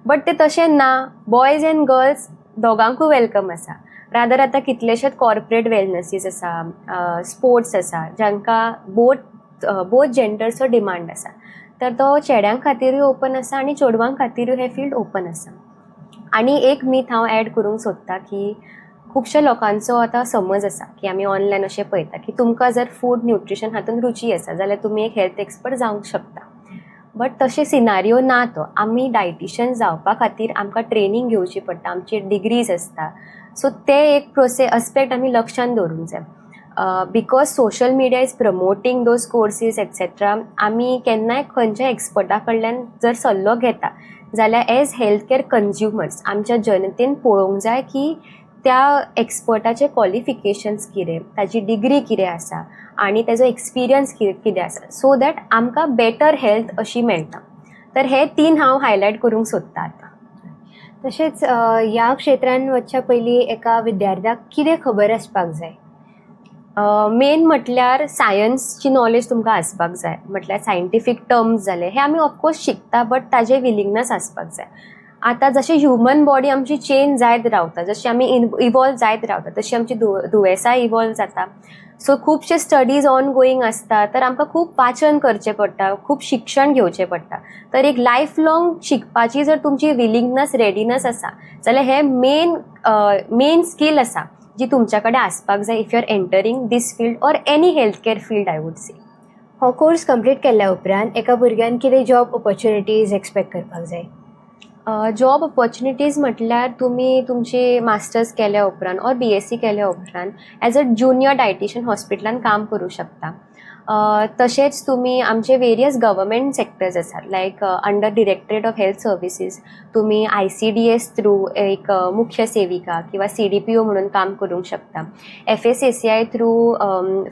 S2: बट तें तशें ना, बॉयज एंड गर्ल्स दोगांकूय वेलकम आसा. रादर आतां कितलेशेच कॉर्पोरेट वेलनसीस आसा, स्पोर्ट्स आसा, जांकां बोथ जेंडर्सचो डिमांड आसा. तर तो चेड्यां खातीरूय ओपन आसा आनी चेडवां खातीरूय हें फील्ड ओपन आसा. आनी एक मीथ हांव एड करूंक सोदतां की खुबशे लोकांचो आतां समज आसा की आमी ऑनलायन अशें पळयता की तुमकां जर फूड न्यूट्रिशन हातून रुची आसा जाल्यार तुमी एक हेल्थ एक्सपर्ट जावंक शकता. बट तशें सिनारियो ना तो. आमी डायटिशियन जावपा खातीर आमकां ट्रेनींग घेवची पडटा, आमची डिग्रीज आसता. सो ते एक अस्पेक्ट आमी लक्षांत दवरूंक जाय. Because social media is promoting those courses etcetera. आमी केन्नाय खंयच्या एक्सपर्टा कडल्यान जर सल्लो घेता जाल्यार एज हेल्थ कॅर कन्ज्युमर्स आमच्या जनतेन पळोवंक जाय की त्या एक्सपर्टाचे क्वॉलिफिकेशन्स कितें, ताजी डिग्री कितें आसा आनी तेजो एक्सपिरियन्स कितें आसा, सो दॅट आमकां बेटर हेल्थ अशी मेळटा. तर हे 3 हांव हायलायट करूंक सोदतां आतां.
S1: तशेंच ह्या क्षेत्रांत वचच्या पयलीं एका विद्यार्थ्याक कितें खबर आसपाक जाय?
S2: मेन म्हटल्यार सायन्सची नॉलेज तुमकां आसपाक जाय. म्हटल्यार सायंटिफीक टर्म्स जाले हे आमी ऑफकोर्स शिकता, बट ताजें विलिंगनस आसपाक जाय. आतां जशें ह्युमन बॉडी आमची चेंज जायत रावता, जशी आमी इवॉल्व जायत रावता तशी आमची दुयेंसां इवॉल्व जाता. सो खुबशे स्टडीज ऑन गोईंग आसता, तर आमकां खूब वाचन करचें पडटा, खूब शिक्षण घेवचें पडटा. तर एक लायफ लाँग शिकपाची जर तुमची विलिंगनस रेडीनस आसा जाल्यार हे मेन स्कील आसा जी तुमच्या कडेन आसपाक जाय if you are entering this field or any health care field I would say.
S1: हो कोर्स कंप्लीट केल्या उपरांत एका भुरग्यान कितें जॉब ऑपॉर्च्युनिटीज एक्सपेक्ट करपाक जाय?
S2: जॉब ऑपॉर्च्युनिटीज म्हटल्यार तुमी तुमची मास्टर्स केल्या उपरांत ऑर BSc केल्या उपरांत ॲज अ ज्युनियर डायटिशियन हॉस्पिटलान काम करूं शकता. तशेंच तुमी आमचे वेरियस गव्हर्मेंट सेक्टर्स आसात, like under directorate of health services तुमी ICDS थ्रू एक मुख्य सेविका किंवा CDPO म्हणून काम करूंक शकता. FSSAI थ्रू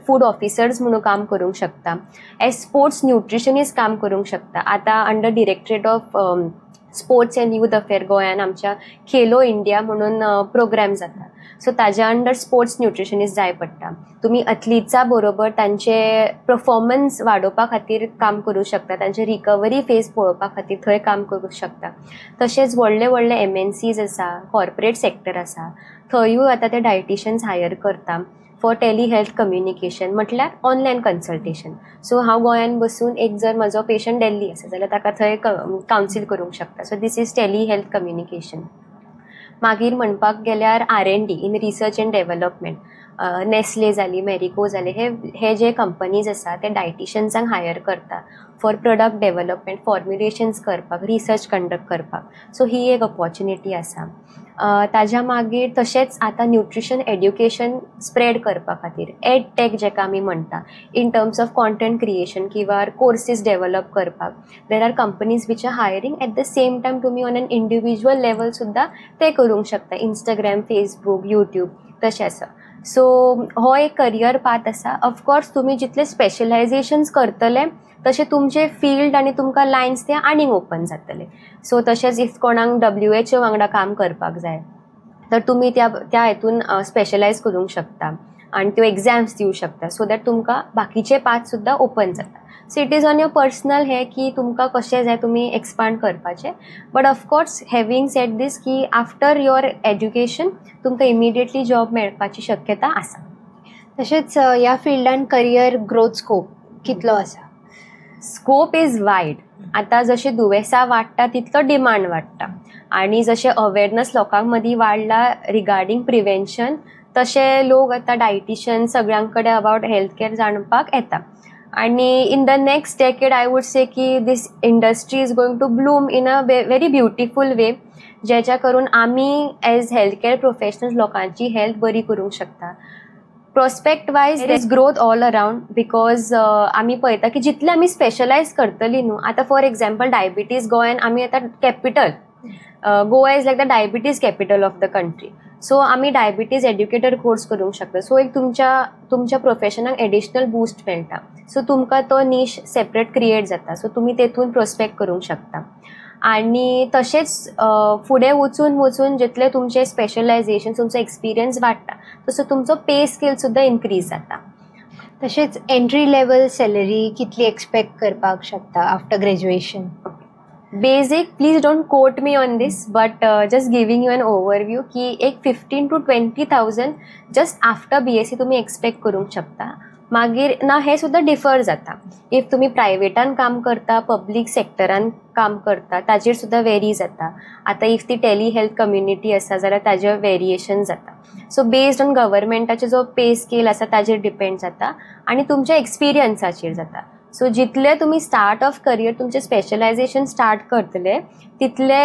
S2: फूड ऑफिसर्स म्हणून काम करूंक शकता. एज स्पोर्ट्स न्यूट्रिशनिस्ट काम करूंक शकता. आतां under directorate of sports and youth affair गोंयान आमच्या खेलो इंडिया म्हणून प्रोग्राम जाता. सो ताज्या अंडर स्पोर्ट्स न्यूट्रिशनिस्ट जाय पडटा. तुमी अथलीट्सा बरोबर तांचे परफॉर्मन्स वाडोवपा खातीर काम करूं शकता, तांचे रिकवरी फेज पळोवपा खातीर थंय काम करूं शकता. तशेंच व्हडले व्हडले MNCs आसा, कॉर्पोरेट सेक्टर आसा, थंयूय आतां ते डायटिशियन्स हायर करता फॉर टेली हेल्थ कम्युनिकेशन, म्हटल्यार ऑनलायन कन्सल्टेशन. सो हांव गोंयान बसून एक जर म्हजो पेशंट दिल्ली आसा जाल्यार ताका थंय कावन्सील करूंक शकता. So this is tele health communication. मागीर म्हणपाक गेल्यार R&D in research and development. Nestle जाली, मॅरिको जाले, हे जे कंपनीज आसा ते डायटिशियन्सांक हायर करता फॉर प्रोडक्ट डेव्हलपमेंट, फॉर्म्युलेशन्स करपाक, रिसर्च कंडक्ट करपाक. सो ही एक ऑपॉर्च्युनिटी आसा. ताज्या मागीर तशेंच आतां न्यूट्रिशन एड्युकेशन स्प्रेड करपा खातीर एडटेक जेका आमी म्हणटा, in terms of content creation किंवा कोर्सीस डेव्हलप करपाक there are companies which are hiring. At the same time तुमी ऑन एन इंडिविज्युअल लेवल सुद्दां ते करूंक शकता. इंस्टाग्राम, फेसबूक, यूट्यूब तशें आसा. सो हो एक करियर पाथ आसा. ऑफकोर्स तुमी जितले स्पेशलायजेशन्स करतले तशें तुमचे फील्ड आनी तुमकां लायन्स ते आनीक ओपन जातले. सो तशेंच इफ कोणाक WHO वांगडा काम करपाक जाय तर तुमी त्या हेतून स्पेशलायज करूंक शकता आनी त्यो एग्जाम्स दिवंक शकता, सो दॅट तुमकां बाकीचे पाथ सुद्दां ओपन जाता. So it is on your personal हे की तुमकां कशें जाय तुमी एक्सपांड करपाचें. बट ऑफकोर्स हॅविंग सेड दीस की आफ्टर युअर एज्युकेशन तुमकां इमिडिएटली जॉब मेळपाची शक्यता आसा.
S1: तशेंच ह्या फिल्डान करियर ग्रोथ स्कोप कितलो आसा?
S2: Scope is wide. आतां जशें दुयेंसां वाडटा तितलो डिमांड वाडटा आनी जशें अवेरनस लोकां मदीं वाडला रिगार्डींग प्रिवेंशन तशे लोक आतां डायटिशियन सगळ्यां कडेन अबावट हेल्थ केअर जाणपाक येता. आनी in the next decade I would say की this industry is going to bloom in a very beautiful way, जेच्या करून आमी एज हेल्थ केअर प्रोफेशनल्स लोकांची हेल्थ बरी करूंक शकता. Prospect wise there is growth all around because आमी पळयता की जितले आमी स्पेशलायज करतली न्हू. आतां फॉर एग्जाम्पल डायबिटीज गोंयान आमी आतां capital, Goa is like the diabetes capital of the country. So आमी डायबिटीज एड्युकेटर कोर्स करूंक शकता. सो एक तुमच्या प्रोफेशनाक एडिशनल बूस्ट मेळटा. सो तुमकां तो नीश सेपरेट क्रिएट जाता. सो तुमी तेतून प्रोस्पेक्ट करूंक शकता. आनी तशेंच फुडें वचून जितले तुमचे स्पेशलायजेशन तुमचो एक्सपिरियन्स वाडटा तसो तुमचो पे स्केल सुद्दां इनक्रीज जाता.
S1: तशेंच एंट्री लेवल सॅलरी कितली एक्सपेक्ट करपाक शकता after graduation?
S2: Basic, please don't quote me on this, but just giving you an overview की एक 15,000 to 20,000 जस्ट आफ्टर BSc तुमी एक्सपेक्ट करूंक शकता. मागीर ना हे सुद्दां डिफर जाता. इफ तुमी प्रायवेटान काम करता, पब्लीक सेक्टरान काम करता ताचेर सुद्दां वेरी जाता. आतां इफ ती टेली हेल्थ कम्युनिटी आसा जाल्यार ताजेर वेरिएशन जाता. सो बेस्ड ऑन गव्हर्मेंटाचे जो पे स्केल आसा ताजेर डिपेंड जाता आनी तुमच्या एक्सपिरियन्साचेर जाता. सो जितले तुमी स्टार्ट ऑफ करियर तुमचे स्पेशलायजेशन स्टार्ट करतले तितले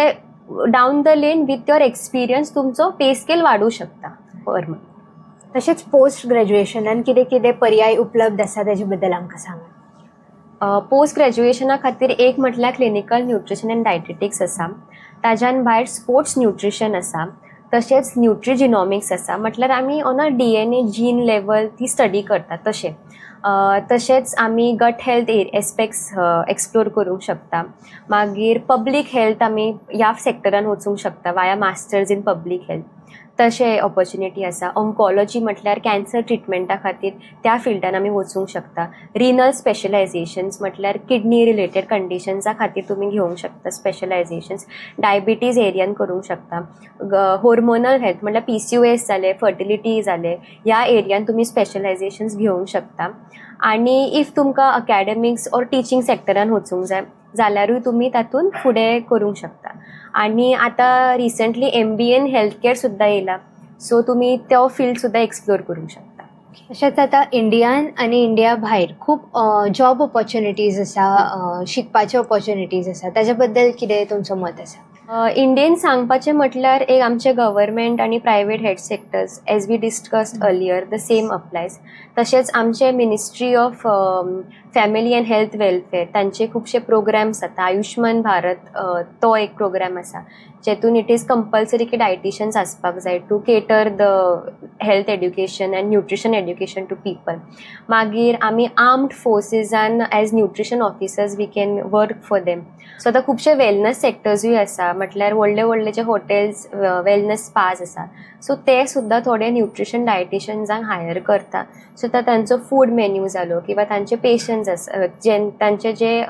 S2: down the lane with your experience तुमचो पे स्केल वाडूं शकता पर मंथ.
S1: तशेंच पोस्ट ग्रॅज्युएशनान कितें कितें पर्याय उपलब्ध आसा ताजे बद्दल आमकां सांगा.
S2: पोस्ट ग्रॅज्युएशना खातीर एक म्हटल्यार क्लिनिकल न्यूट्रिशन एंड डायटेटिक्स आसा. ताज्यान भायर स्पोर्ट्स न्यूट्रिशन आसा. तशेंच न्यूट्रिजिनॉमिक्स आसा, म्हटल्यार आमी on a DNA gene level ती स्टडी करता तशें. तशेंच आमी गट हेल्थ एस्पेक्ट्स एक्सप्लोर करूंक शकता. मागीर पब्लीक हेल्थ आमी ह्या सेक्टरान वचूंक शकता वाया मास्टर्स इन पब्लीक हेल्थ. तशें ऑपॉर्च्युनिटी आसा. ऑन्कॉलॉजी म्हटल्यार कॅन्सर ट्रिटमेंटा खातीर त्या फिल्डान आमी वचूंक शकता. रिनल स्पेशलायझेशन्स म्हटल्यार किडनी रिलेटेड कंडिशन्सा खातीर तुमी घेवंक शकता स्पेशलायझेशन्स. डायबिटीज एरियान करूंक शकता. हॉर्मोनल हेल्थ म्हटल्यार PCOS जालें, फर्टिलिटी जालें, ह्या एरियान तुमी स्पेशलायझेशन्स घेवंक शकता. आनी इफ तुमकां अकॅडमिक्स ऑर टिचींग सॅक्टरान वचूंक जाय जाल्यारूय तुमी तातूंत फुडें करूंक शकता. आनी आतां recently MBA in health care सुद्दां येयला, सो तुमी तो फील्ड सुद्दां एक्सप्लोर करूंक शकता.
S1: तशेंच आतां इंडियान आनी इंडिया भायर खूब जॉब ऑपॉर्च्युनिटीज आसा, शिकपाचे ऑपॉर्च्युनिटीज आसा, ताज्या बद्दल कितें तुमचो मत आसा?
S2: इंडियेन सांगपाचें म्हटल्यार एक आमचे गव्हर्मेंट आनी private health sectors as we discussed earlier the same applies. तशेंच आमचे ministry of family and health welfare तांचे खुबशे प्रोग्राम्स जाता. आयुष्मान भारत तो एक प्रोग्राम आसा जेतून इट इज कंपल्सरी की डायटिशियन्स आसपाक जाय to cater the health education and nutrition education to people. मागीर आमी आर्म्ड फोर्सिसान as nutrition officers we can work for them. So आतां खुबशे वेलनस सेक्टर्सूय आसा, म्हटल्यार व्हडले व्हडले जे हॉटेल्स वेलनस स्पाज आसा, सो ते सुद्दां थोडे न्यूट्रिशन डायटिशियन्सांक हायर करता. सो तांचो फूड मेन्यू जालो किंवा तांचे पेशंट्स आसा तांचे जे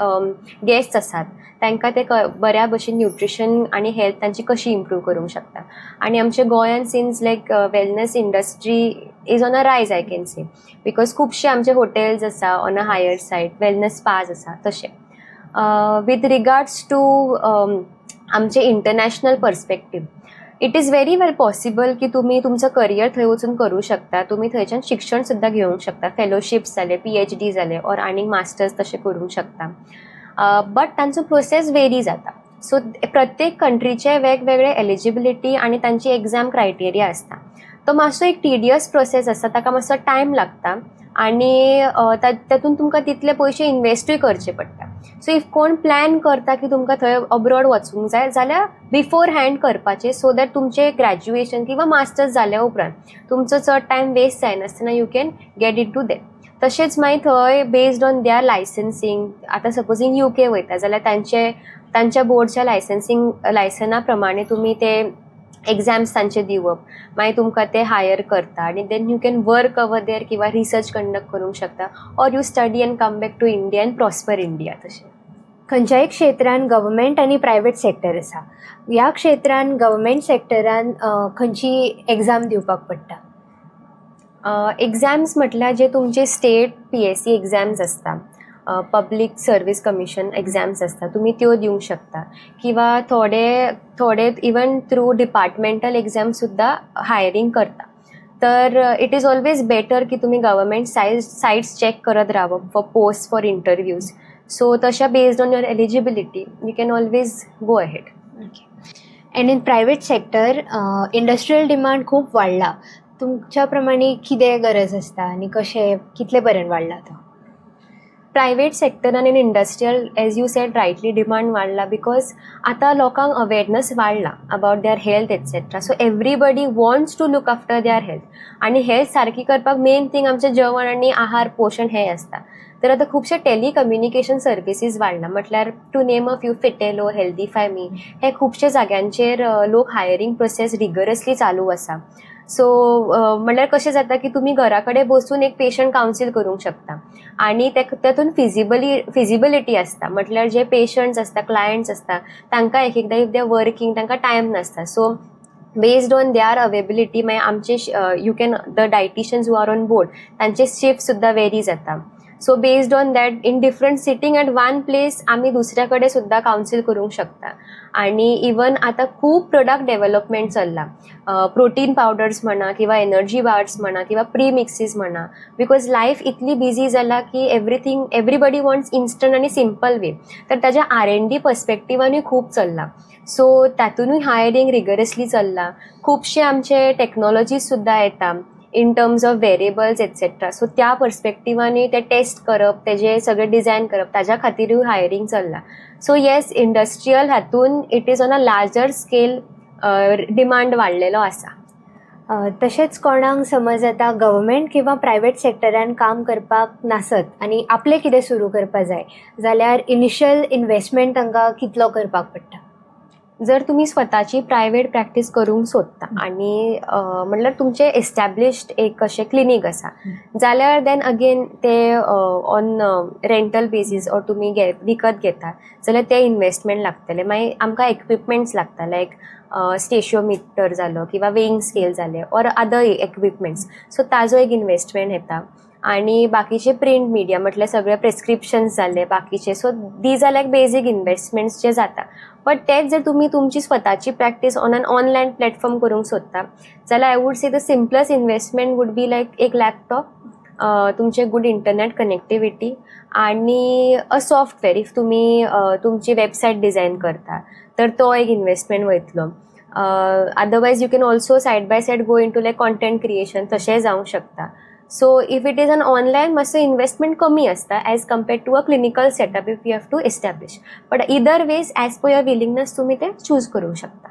S2: गेस्ट आसात तांकां ते बऱ्या भशेन न्यूट्रिशन आनी हेल्थ तांची कशी इम्प्रूव करूंक शकता. आनी आमच्या गोंयान since like wellness industry is on a rise I can say, because खुबशे आमचे हॉटेल्स आसा on a higher side, wellness spas आसा तशें. with regards to आमचे international perspective, it is very well possible की तुमी तुमचं करियर थंय वचून करूं शकता. तुमी थंयच्यान शिक्षण सुद्दां घेवंक शकता, फेलोशिप्स जाले, PhD जाले ऑर आनीक मास्टर्स तशें करूंक शकता. बट तांचो प्रोसेस वेरी जाता. सो प्रत्येक कंट्रीचे वेगवेगळे एलिजिबिलिटी आनी तांची एग्जाम क्रायटेरिया आसता. तो मातसो एक टिडियस प्रोसेस आसा, ताका मातसो टायम लागता आनी तातूंत तुमकां तितले पयशे इन्वेस्टूय करचे पडटा. सो इफ कोण प्लॅन करता की तुमकां थंय अब्रॉड वचूंक जाय जाल्यार बिफोर हँड करपाचें, सो दॅट तुमचें ग्रॅज्युएशन किंवा मास्टर्स जाल्या उपरांत तुमचो चड टायम वेस्ट जायनासतना you can get in to that. तशेंच मागीर थंय बेस्ड ऑन देअर लायसन्सींग, आतां सपोजींग UK वयता जाल्यार तांच्या बोर्डच्या लायसना प्रमाणे तुमी ते एग्जाम्स तांचे दिवप, मागीर तुमकां ते हायर करता आनी then you can work over there किंवा रिसर्च कंडक्ट करूंक शकता, or you study and come back to India and prosper India. तशें
S1: खंयच्याय क्षेत्रान गव्हर्मेंट आनी प्रायवेट सेक्टर आसा, ह्या क्षेत्रान गव्हर्मेंट सेक्टरान खंयची एग्जाम दिवपाक पडटा?
S2: एग्जाम्स म्हटल्यार जे तुमचे स्टेट PSC एग्जाम्स आसता, पब्लीक सर्वीस कमिशन एग्जाम्स आसता, तुमी त्यो दिवंक शकता. किंवा थोडे इवन थ्रू डिपार्टमेंटल एग्जाम सुद्दां हायरींग करता. तर इट इज ऑलवेज बेटर की तुमी गव्हर्मेंट सायट्स चॅक करत रावप for post for interviews. So तशा based on your eligibility you can always go ahead.
S1: Okay. And in private sector industrial demand खूब वाडला. तुमच्या प्रमाणे कितें गरज आसता आनी कशें कितले पर्यंत वाडला तो?
S2: प्रायवेट सेक्टरान in industrial as you said rightly demand वाडला बिकॉज आतां लोकांक अवेरनस वाडला about their health etcetera. So everybody wants to look after their health. आनी हेल्थ सारकी करपाक मेन थिंग आमचें जेवण आनी आहार पोशण हें आसता. तर आतां खुबशे टेलिकम्युनिकेशन सर्विसीस वाडला, म्हटल्यार टू नेम अ फ्यू फिटेलो, हेल्थीफाय मी, हे खुबशे जाग्यांचेर लोक हायरींग प्रोसेस रिगरसली चालू आसा. सो म्हळ्यार कशें जाता की तुमी घरा कडेन बसून एक पेशंट कावन्सील करूंक शकता आनी तातूंत फिजिबिलिटी आसता. म्हटल्यार जे पेशंट्स आसता, क्लायंट्स आसता, तांकां एक एकदां इफ दे वर्किंग तांकां टायम नासता. So based on their availability मागीर आमचे you can the dietitians who are on board तांचे शिफ्ट सुद्दां वेरी जाता. So based on that in different sitting at one place आमी दुसऱ्या कडेन सुद्दां कावन्सील करूंक शकता. आनी इवन आतां खूब प्रोडक्ट डेव्हलपमेंट चल्ला, प्रोटीन पावडर्स म्हणा किंवा एनर्जी बार्स म्हणा किंवा प्री मिक्सीस म्हणा, बिकॉज लायफ इतली बिजी जाला की एवरीबडी वॉन्ट्स इन्स्टंट आनी सिंपल वे. तर ताज्या R&D पर्स्पेक्टिवानूय खूब चल्ला. सो तातूंतूय हायरींग रिगरसली चल्ला. खुबशे आमचे टॅक्नॉलॉजीज सुद्दां येता in terms of variables etcetera. So त्या पर्स्पेक्टिवानी ते टेस्ट करप, तेजे सगळे डिझायन करप, ताज्या खातीरूय हायरींग चल्ला. सो येस, इंडस्ट्रियल हातून it is on a larger scale demand वाडलेलो आसा.
S1: तशेंच कोणाक समज आतां गव्हर्मेंट किंवा प्रायवेट सेक्टरान काम करपाक नासत आनी आपलें कितें सुरू करपा जाय जाल्यार इनिशियल इन्वेस्टमेंट तांकां कितलो करपाक पडटा?
S2: जर तुम्ही स्वतःची प्रायव्हेट प्रॅक्टीस करूंक सोदता आणि म्हटल्यार तुमचे एस्टॅब्लिश्ड एक अशें क्लिनीक आसा जाल्यार देन अगेन ते ऑन रेंटल बेसीस ऑर तुमी विकत घेता जाल्यार ते इन्वेस्टमेंट लागतले. मागीर आमकां इक्विपमेंट्स लागता लायक स्टेशियोमिटर जालो किंवा वेईंग स्केल जाले ऑर अदर इक्विपमेंट्स. सो ताजो एक इन्वेस्टमेंट येता. आणि बाकीचे प्रिंट मिडिया म्हटल्यार सगळे प्रिस्क्रिप्शन्स जाले बाकीचे. So these are like basic investments जे जाता. बट तेच जर तुमी तुमची स्वताची practice on an online platform करूंक सोदता जाल्यार I would say the simplest investment would be like एक लॅपटॉप, तुमचे गुड इंटरनेट कनेक्टिविटी आणि अ सॉफ्टवेअर. इफ तुमी तुमची वेबसायट डिझायन करता तर तो एक इन्वेस्टमेंट वयतलो. Otherwise you can also side by side go in to like content creation, तशेंय जावंक शकता. So if it is an online मातसो इन्वेस्टमेंट कमी आसता as compared to a clinical setup if you have to establish. But either ways as per your willingness तुमी ते choose करूंक शकता.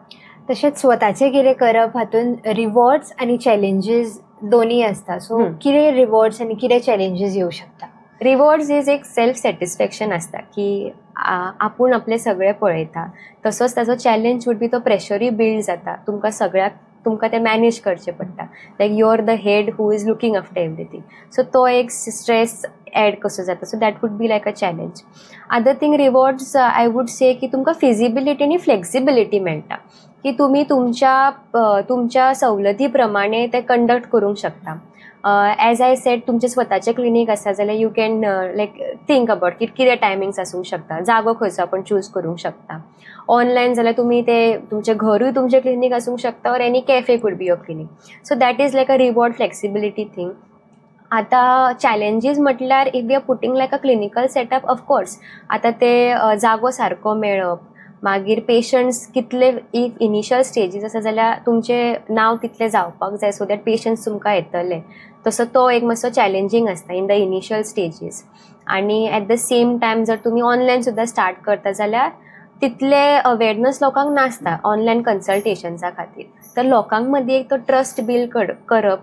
S1: तशेंच स्वताचें कितें करप हातूंत रिवॉर्ड्स आनी चॅलेंजीस दोनूय आसता. सो कितें रिवॉर्ड्स आनी कितें चॅलेंजीस येवं शकता?
S2: रिवॉर्ड्स इज एक सेल्फ सॅटिस्फॅक्शन आसता की आपूण आपले सगळे पळयता. तसोच ताजो चॅलेंज वूड बी तो प्रेशरूय बिल्ड जाता. तुमकां ते मॅनेज करचें पडटा. Like you are the head who is looking after everything. So तो एक स्ट्रेस एड कसो जाता. So that would be like a challenge. Other thing rewards I would say की तुमकां फिजिबिलिटी आनी फ्लेक्सिबिलिटी मेळटा की तुमी तुमच्या सवलती प्रमाणे ते कंडक्ट करूंक शकता. एज आय सेड तुमचें स्वताचें क्लिनीक आसा जाल्यार you can like think about की कितें टायमिंग्स आसूंक शकता, जागो खंयचो आपण चूज करूंक शकता. ऑनलायन जाल्यार तुमी ते तुमचें घरूय तुमचें क्लिनीक आसूंक शकता or any cafe could be your clinic. So that is like a reward flexibility thing. आतां चॅलेंजीस म्हटल्यार if we are putting like a clinical setup of course आतां ते जागो सारको मेळप, मागीर पेशंट्स कितले इफ इनिशियल स्टेजीस आसा जाल्यार तुमचें नांव तितलें जावपाक जाय सो दॅट पेशंट्स तुमकां येतले. तसो तो एक मातसो चॅलेंजींग आसता इन द इनिशियल स्टेजीस. आनी एट द सेम टायम जर तुमी ऑनलायन सुद्दां स्टार्ट करता जाल्यार तितले अवेरनस लोकांक नासता ऑनलायन कन्सल्टेशन्सा खातीर. तर लोकांक मदीं एक तो ट्रस्ट बिल्ड करप,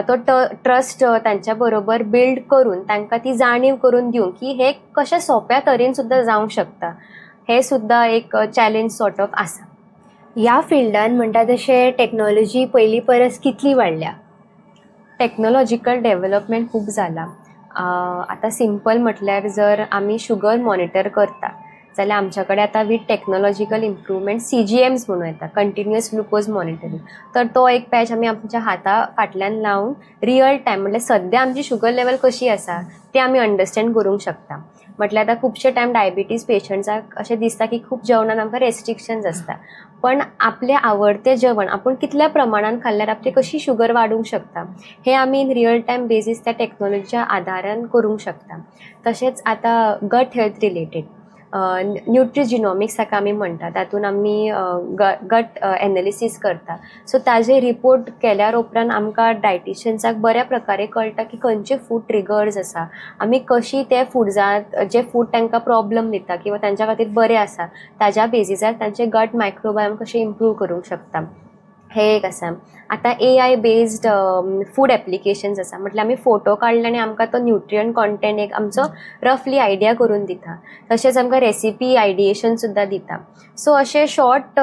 S2: तो ट्रस्ट तांच्या बरोबर बिल्ड करून तांकां ती जाणीव करून दिवंक की हे कशें सोंप्या तरेन सुद्दां जावंक शकता. हे सुद्दां एक चॅलेंज सॉर्ट ऑफ आसा.
S1: ह्या फिल्डान म्हणटा तशें टॅक्नॉलॉजी पयलीं परस कितली वाडल्या?
S2: टॅक्नॉलॉजिकल डेव्हलपमेंट खूब जाला. आतां सिंपल म्हटल्यार जर आमी शुगर मॉनिटर करता जाल्यार आमच्या कडेन आतां वीथ टॅक्नॉलॉजिकल इम्प्रूवमेंट CGMs म्हणून येता, कंटिन्युअस ग्लुकोज मॉनिटरींग. तर तो एक पॅच आमी आमच्या हाता फाटल्यान लावन रियल टायम म्हटल्यार सद्या आमची शुगर लेवल कशी आसा ते आमी अंडरस्टँड करूंक शकता. म्हटल्यार आतां खुबशे टायम डायबिटीज पेशंट्साक अशें दिसता की खूब जेवणान आमकां रेस्ट्रिक्शन्स आसता. पण आपलें आवडतें जेवण आपूण कितल्या प्रमाणान खाल्ल्यार आपली कशी शुगर वाडूंक शकता हें आमी इन रियल टायम बेजीस त्या टॅक्नॉलॉजीच्या आदारान करूंक शकता. तशेंच आतां गट हेल्थ रिलेटेड न्यूट्रिजिनॉमिक्स ताका आमी म्हणटा, तातूंत आमी गट एनालिसीस करता. सो ताजे रिपोर्ट केल्यार उपरांत आमकां डायटिशियन्साक बऱ्या प्रकारे कळटा की खंयचे फूड ट्रिगर्स आसा, आमी कशी ते जे फूड तांकां प्रॉब्लम दिता किंवा तांच्या खातीर बरें आसा ताज्या बेजिसार तांचे गट मायक्रोबायम कशें इम्प्रूव करूंक शकता. हे एक आसा. आतां AI बेस्ड फूड एप्लिकेशन्स आसा. म्हटल्यार आमी फोटो काडले आनी आमकां तो न्यूट्रियंट कॉन्टेंट एक आमचो रफली आयडिया करून दिता. तशेंच आमकां रेसिपी आयडिएशन सुद्दां दिता. सो अशे शॉर्ट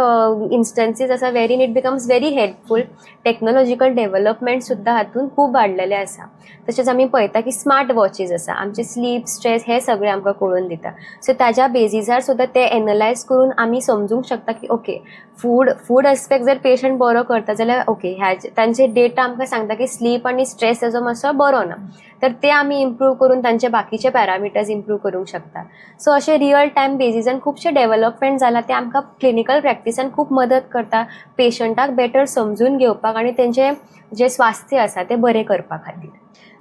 S2: इन्स्टन्सीस आसा wherein it becomes very helpful. Technological development सुद्दां हातूंत खूब वाडलेलें आसा. तशेंच आमी पळयता की स्मार्ट वॉचीस आसा, आमचे स्लीप स्ट्रेस हे सगळें आमकां कळून दिता. सो ताज्या बेजिसार सुद्दां ते एनालायज करून आमी समजूंक शकता की ओके फूड एस्पेक्ट जर पेशंट बरो करता जाल्यार ओके तांचे डेटा आमकां सांगता की स्लीप आनी स्ट्रेस ताजो मातसो बरो ना, तर ते आमी इम्प्रूव करून तांचे बाकीचे पॅरामिटर्स इम्प्रूव करूंक शकता. सो अशे रियल टायम बेजिसान खुबशे डेव्हलपमेंट जाला ते आमकां क्लिनिकल प्रॅक्टिसान खूब मदत करता पेशंटाक बेटर समजून घेवपाक आनी तेंचें जें स्वास्थ्य आसा तें बरें करपा खातीर.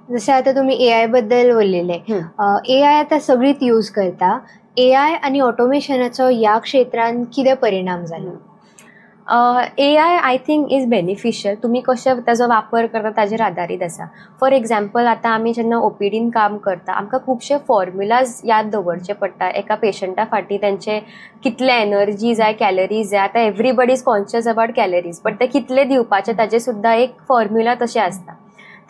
S1: जशें आतां तुमी AI बद्दल उलयलें, AI आतां सगळींच यूज करता. AI आनी ऑटोमेशनाचो ह्या क्षेत्रान कितें परिणाम जालो?
S2: AI I think is beneficial. तुमी कशें ताजो वापर करता ताजेर आदारीत आसा. फॉर एक्झाम्पल आतां आमी जेन्ना OPDन काम करता आमकां खुबशे फॉर्म्युलाज याद दवरचे पडटा. एका पेशंटा फाटीं तेंचे कितले एनर्जी जाय, कॅलरीज जाय. आतां everybody is conscious about calories, but ते कितले दिवपाचे ताजे सुद्दां एक फॉर्म्युला तशें आसता.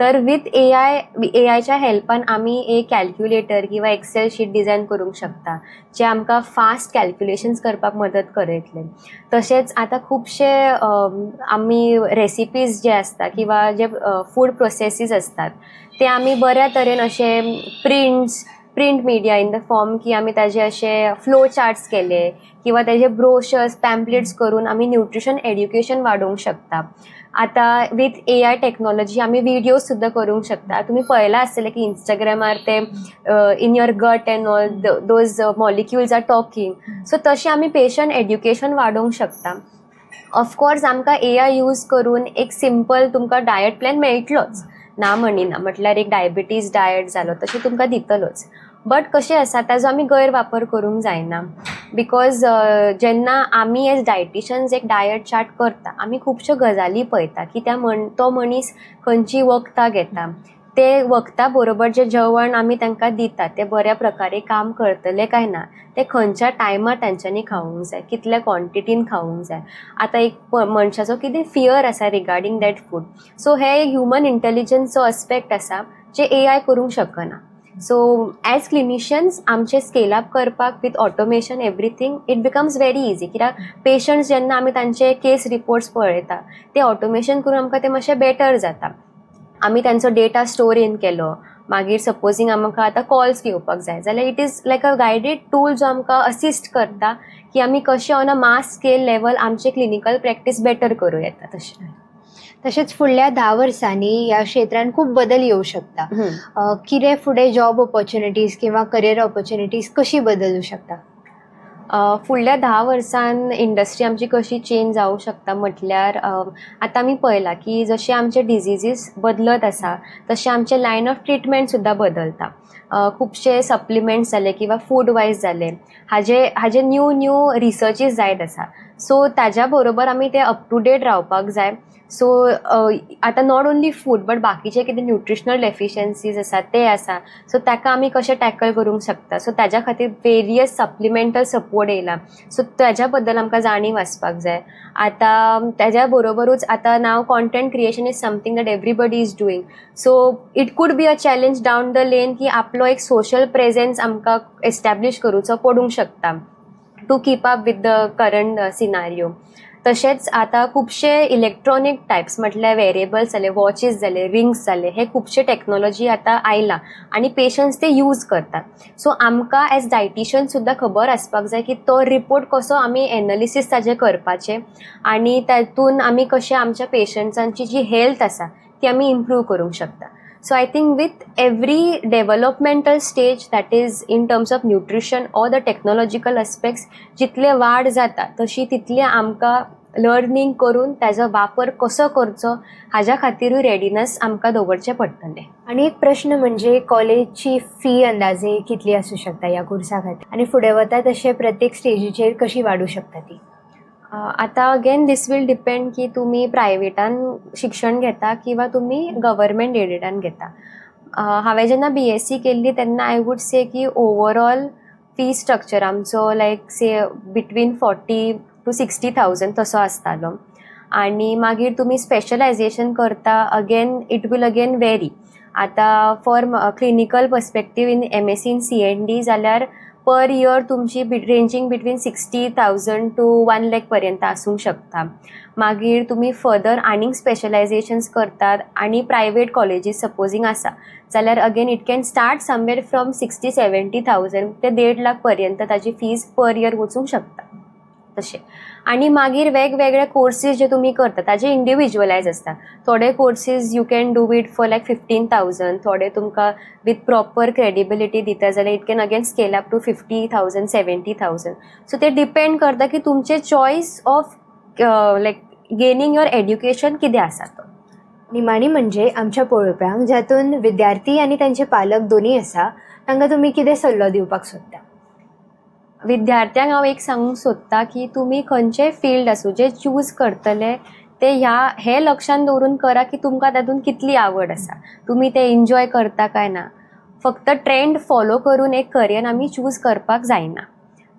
S2: तर विथ एआयच्या हेल्पान आमी एक कॅल्क्युलेटर किंवा एक्सेल शीट डिझायन करूंक शकता जे आमकां फास्ट कॅल्क्युलेशन्स करपाक मदत करतले. तशेंच आतां खुबशे आमी रेसिपीज जे आसता किंवा जे फूड प्रोसेसीस असतात ते आमी बऱ्या तरेन अशे print media in the form की आमी ताजे अशे फ्लो चार्ट्स केले किंवा ताजे ब्रोशर्स पॅम्पलेट्स करून आमी न्यूट्रिशन एड्युकेशन वाडोवंक शकता. आतां विथ एआय टेक्नॉलॉजी आमी व्हिडिओज सुद्दां करूंक शकता. तुमी पळयलां आसतलें की इंस्टाग्रामार ते in your gut and all those molecules are talking. So तशें आमी पेशंट एड्युकेशन वाडोवंक शकता. ऑफकोर्स आमकां एआय यूज करून एक सिंपल तुमकां डायट प्लॅन मेळटलोच ना म्हणिना, म्हटल्यार एक डायबिटीज डायट जालो तशें तुमकां दितलोच. बट कशें आसा ताजो आमी गैरवापर करूंक जायना. बिकॉज जेन्ना आमी एज डायटिशन्स एक डायट चार्ट करता आमी खुबश्यो गजाली पळयता की तो मनीस खंयची वखदां घेता, ते वखदा बरोबर जे जेवण आमी तांकां दिता ते बऱ्या प्रकारे काम करतले काय ना, ते खंयच्या टायमार तांच्यांनी खावंक जाय, कितल्या क्वॉन्टिटीन खावंक जाय. आतां एक मनशाचो कितें फियर आसा रिगार्डींग दॅट फूड. सो हे एक ह्युमन इंटेलिजन्सचो अस्पेक्ट आसा जे एआय करूंक शकना. सो एज क्लिनिशियन्स आमचे स्केल अप करपाक with automation everything it becomes very easy. कित्याक पेशंट्स जेन्ना आमी तांचे केस रिपोर्ट्स पळयता ते ऑटोमेशन करून आमकां ते मातशें बेटर जाता. आमी तांचो डेटा स्टोर इन केलो, मागीर सपोजींग आमकां आतां कॉल्स घेवपाक जाय जाल्यार it is like a guided tool जो आमकां असिस्ट करता की आमी कशें on a mass scale level आमचे क्लिनिकल प्रॅक्टीस बेटर करूं येता.
S1: तशेंच फुडल्या 10 वर्सांनी ह्या क्षेत्रांत खूब बदल येवं शकता. कितें फुडें जॉब ऑपॉर्च्युनिटीज किंवा करियर ऑपॉर्च्युनिटीज कशी बदलूं शकता?
S2: फुडल्या 10 वर्सान इंडस्ट्री आमची कशी चेंज जावंक शकता म्हटल्यार आतां आमी पळयलां की जशे आमचे डिजिजीस बदलत आसा तशें आमचे लायन ऑफ ट्रिटमेंट सुद्दां बदलता. खुबशे सप्लिमेंट्स जाले किंवा फूड वायज जाले हाजे न्यू रिसर्चीस जायत आसा. सो ताज्या बरोबर आमी ते अप टू डेट रावपाक जाय. सो आतां नॉट ओन्ली फूड बट बाकीचे कितें न्यूट्रिशनल डेफिशियन्सीज आसा ते आसा. सो ताका आमी कशें टॅकल करूंक शकता. सो ताज्या खातीर वेरियस सप्लिमेंटल सपोर्ट येयला. सो ताज्या बद्दल आमकां जाणीव आसपाक जाय. आतां ताज्या बरोबरूच आतां नाव content creation is something that everybody is doing. So it could be a challenge down the lane की आपलो एक सोशल प्रेझेन्स आमकां एस्टॅब्लीश करूचो पडूंक शकता to keep up with the current scenario. तशेंच आतां खुबशे इलेक्ट्रॉनीक टायप्स म्हटल्यार वेरेबल्स जाले, वॉचीस जाले, रिंग्स जाले, हे खुबशे टॅक्नॉलॉजी आतां आयला आनी पेशंट्स ते यूज करतात. सो आमकां एज डायटिशियन सुद्दां खबर आसपाक जाय की तो रिपोर्ट कसो आमी एनालिसीस ताजें करपाचें आनी तातूंत आमी कशें आमच्या पेशंट्सांची जी हेल्थ आसा ती आमी इम्प्रूव करूंक शकता. So I think with every developmental stage, that is in terms of nutrition or the technological aspects, जितले वाड जाता तशी तितली आमकां लर्निंग करून ताजो वापर कसो करचो हाज्या खातीरूय रेडिनेस आमकां दवरचें पडटलें.
S1: आणि एक प्रश्न म्हणजे कॉलेजची फी अंदाजे कितली आसूं शकता ह्या कोर्सा खातीर आनी फुडें वता तशें प्रत्येक स्टेजीचेर कशी वाडूं शकता ती?
S2: आतां अगेन दीस वील डिपेंड की तुमी प्रायवेटान शिक्षण घेता किंवा तुमी गव्हर्मेंट एडेडान घेता. हांवें जेन्ना BSc केल्ली तेन्ना आय वूड से की ओवरऑल फी स्ट्रक्चर आमचो लायक से बिटवीन 40,000 to 60,000 तसो आसतालो. आनी मागीर तुमी स्पेशलायजेशन करता again it will again vary. आतां for clinical perspective in MSc in CND जाल्यार पर इयर तुमची रेंजींग बिटवीन 60,000 to 1 lakh पर्यंत आसूंक शकता. मागीर तुमी फर्दर आनीक स्पेशलायजेशन्स करतात आनी प्रायवेट कॉलेजीस सपोजींग आसा जाल्यार again it can start somewhere from 60,000-70,000 ते 1.5 लाख पर्यंत ताजी फीज पर इयर वचूंक शकता तशें. आनी मागीर वेगवेगळे कोर्सीस जे तुमी करता ताजे इंडिविज्युअलायज आसता. थोडे courses you can do it for like 15,000, थोडे तुमकां विथ प्रॉपर क्रेडिबिलिटी दिता जाल्यार it can again scale up to 50,000, 70,000. So ते डिपेंड करता की तुमचे choice of like gaining your education कितें आसा तो.
S1: निमाणी म्हणजे आमच्या पळोवप्यांक जातून विद्यार्थी आनी तांचे पालक दोनी आसा तांकां तुमी कितें सल्लो दिवपाक सोदता?
S2: विद्यार्थ्यांक हांव एक सांगूंक सोदतां की तुमी खंयचेय फील्ड आसूं जे चूज करतले ते हे लक्षान दवरून करा की तुमकां तातूंत कितली आवड आसा, तुमी ते एन्जॉय करता काय ना. फक्त ट्रेंड फॉलो करून एक करियर आमी चूज करपाक जायना.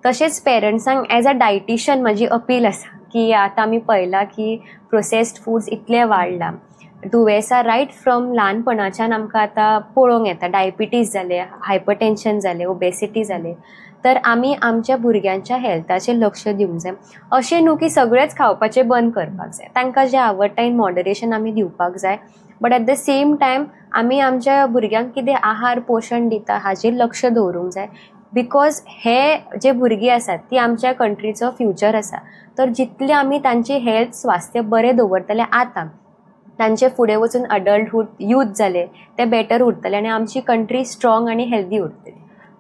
S2: तशेंच पेरंट्सांक एज अ डायटिशियन म्हाजी अपील आसा की आतां आमी पळयलां की प्रोसेस्ड फूड्स इतले वाडला. दुयेंसां रायट फ्रॉम ल्हानपणाच्यान आमकां आतां पळोवंक येता. डायबिटीज जाले, हायपरटेन्शन जालें, ओबेसिटी जालें. तर आमी आमच्या भुरग्यांच्या हेल्थाचेर लक्ष दिवंक जाय. अशें न्हू की सगळेंच खावपाचें बंद करपाक जाय. तांकां जें आवडटा इन मॉडरेशन आमी दिवपाक जाय. But at the same time आमी आमच्या भुरग्यांक कितें आहार पोशण दिता हाचेर लक्ष दवरूंक जाय. बिकॉज हे जे भुरगीं आसात ती आमच्या कंट्रीचो फ्युचर आसा. तर जितले आमी तांची हेल्थ स्वास्थ्य बरें दवरतले आतां, तांचे फुडें वचून अडल्टहूड यूथ जाले ते बेटर उरतले आनी आमची कंट्री स्ट्रॉंग आनी हेल्दी उरतली.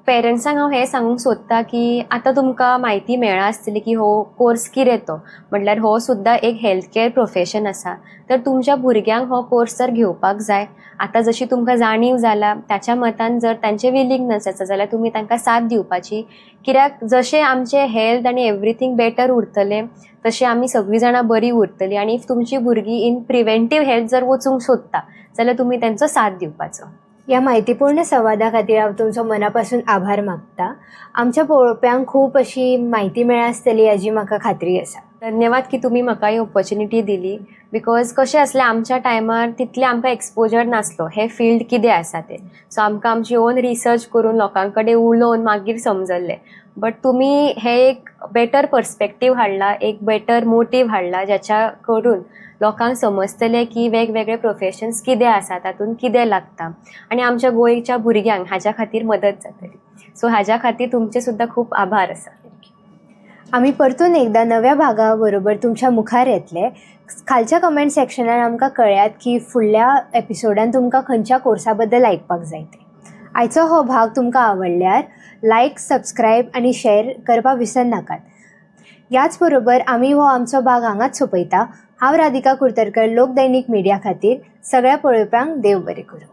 S2: पेरंट्सांक हांव हें सांगूंक सोदतां की आतां तुमकां म्हायती मेळ्ळा आसतली की हो कोर्स कितें तो, म्हटल्यार हो सुद्दां एक हेल्थ कॅर प्रोफेशन आसा. तर तुमच्या भुरग्यांक हो कोर्स जर घेवपाक जाय, आतां जशी तुमकां जाणीव जाला त्याच्या मतान जर तांचे विलिंगनस आसा जाल्यार तुमी तांकां साथ दिवपाची. कित्याक जशें आमचें हेल्थ आनी एवरीथींग बेटर उरतलें तशें आमी सगळीं जाणां बरीं उरतलीं. आनी इफ तुमची भुरगीं इन प्रिवेंटीव हेल्थ जर वचूंक सोदता जाल्यार तुमी तांचो साथ दिवपाचो.
S1: या माहितीपूर्ण संवादा खातीर हांव तुमचो मनापासून आभार मागता. आमच्या पळोवप्यांक खूब अशी माहिती मेळ्ळा आसतली हाजी म्हाका खात्री आसा.
S2: धन्यवाद की तुमी म्हाका ही ऑपॉर्च्युनिटी दिली. बिकॉज कशें आसलें आमच्या टायमार तितलें आमकां एक्सपोजर नासलो हे फील्ड कितें आसा तें. सो आमकां आमची ओन रिसर्च करून लोकां कडेन उलोवन मागीर समजल्लें. बट तुमी हे एक बेटर पर्स्पेक्टीव हाडला, एक बेटर मोटीव हाडला जाच्या कडून लोकांक समजतलें की वेगवेगळे प्रोफेशन्स कितें आसा, तातूंत कितें लागता आनी आमच्या गोंयच्या भुरग्यांक हाज्या खातीर मदत जातली. सो हाज्या खातीर तुमचे सुद्दां खूब आभार आसा.
S1: आमी परतून एकदा नव्या भागा बरोबर तुमच्या मुखार येतले. खालच्या कमेंट सेक्शनान आमकां कळयात की फुडल्या एपिसोडान तुमकां खंयच्या कोर्सा बद्दल आयकपाक जाय ते. आयचो हो भाग तुमकां आवडल्यार लायक, सबस्क्रायब आनी शेअर करपाक विसरनाकात. याच बरोबर आमी हो आमचो भाग हांगाच सोंपयता. हांव राधिका कुर्तरकर, लोकदैनिक मिडिया खातीर. सगळ्या पळोवप्यांक देव बरें करूं.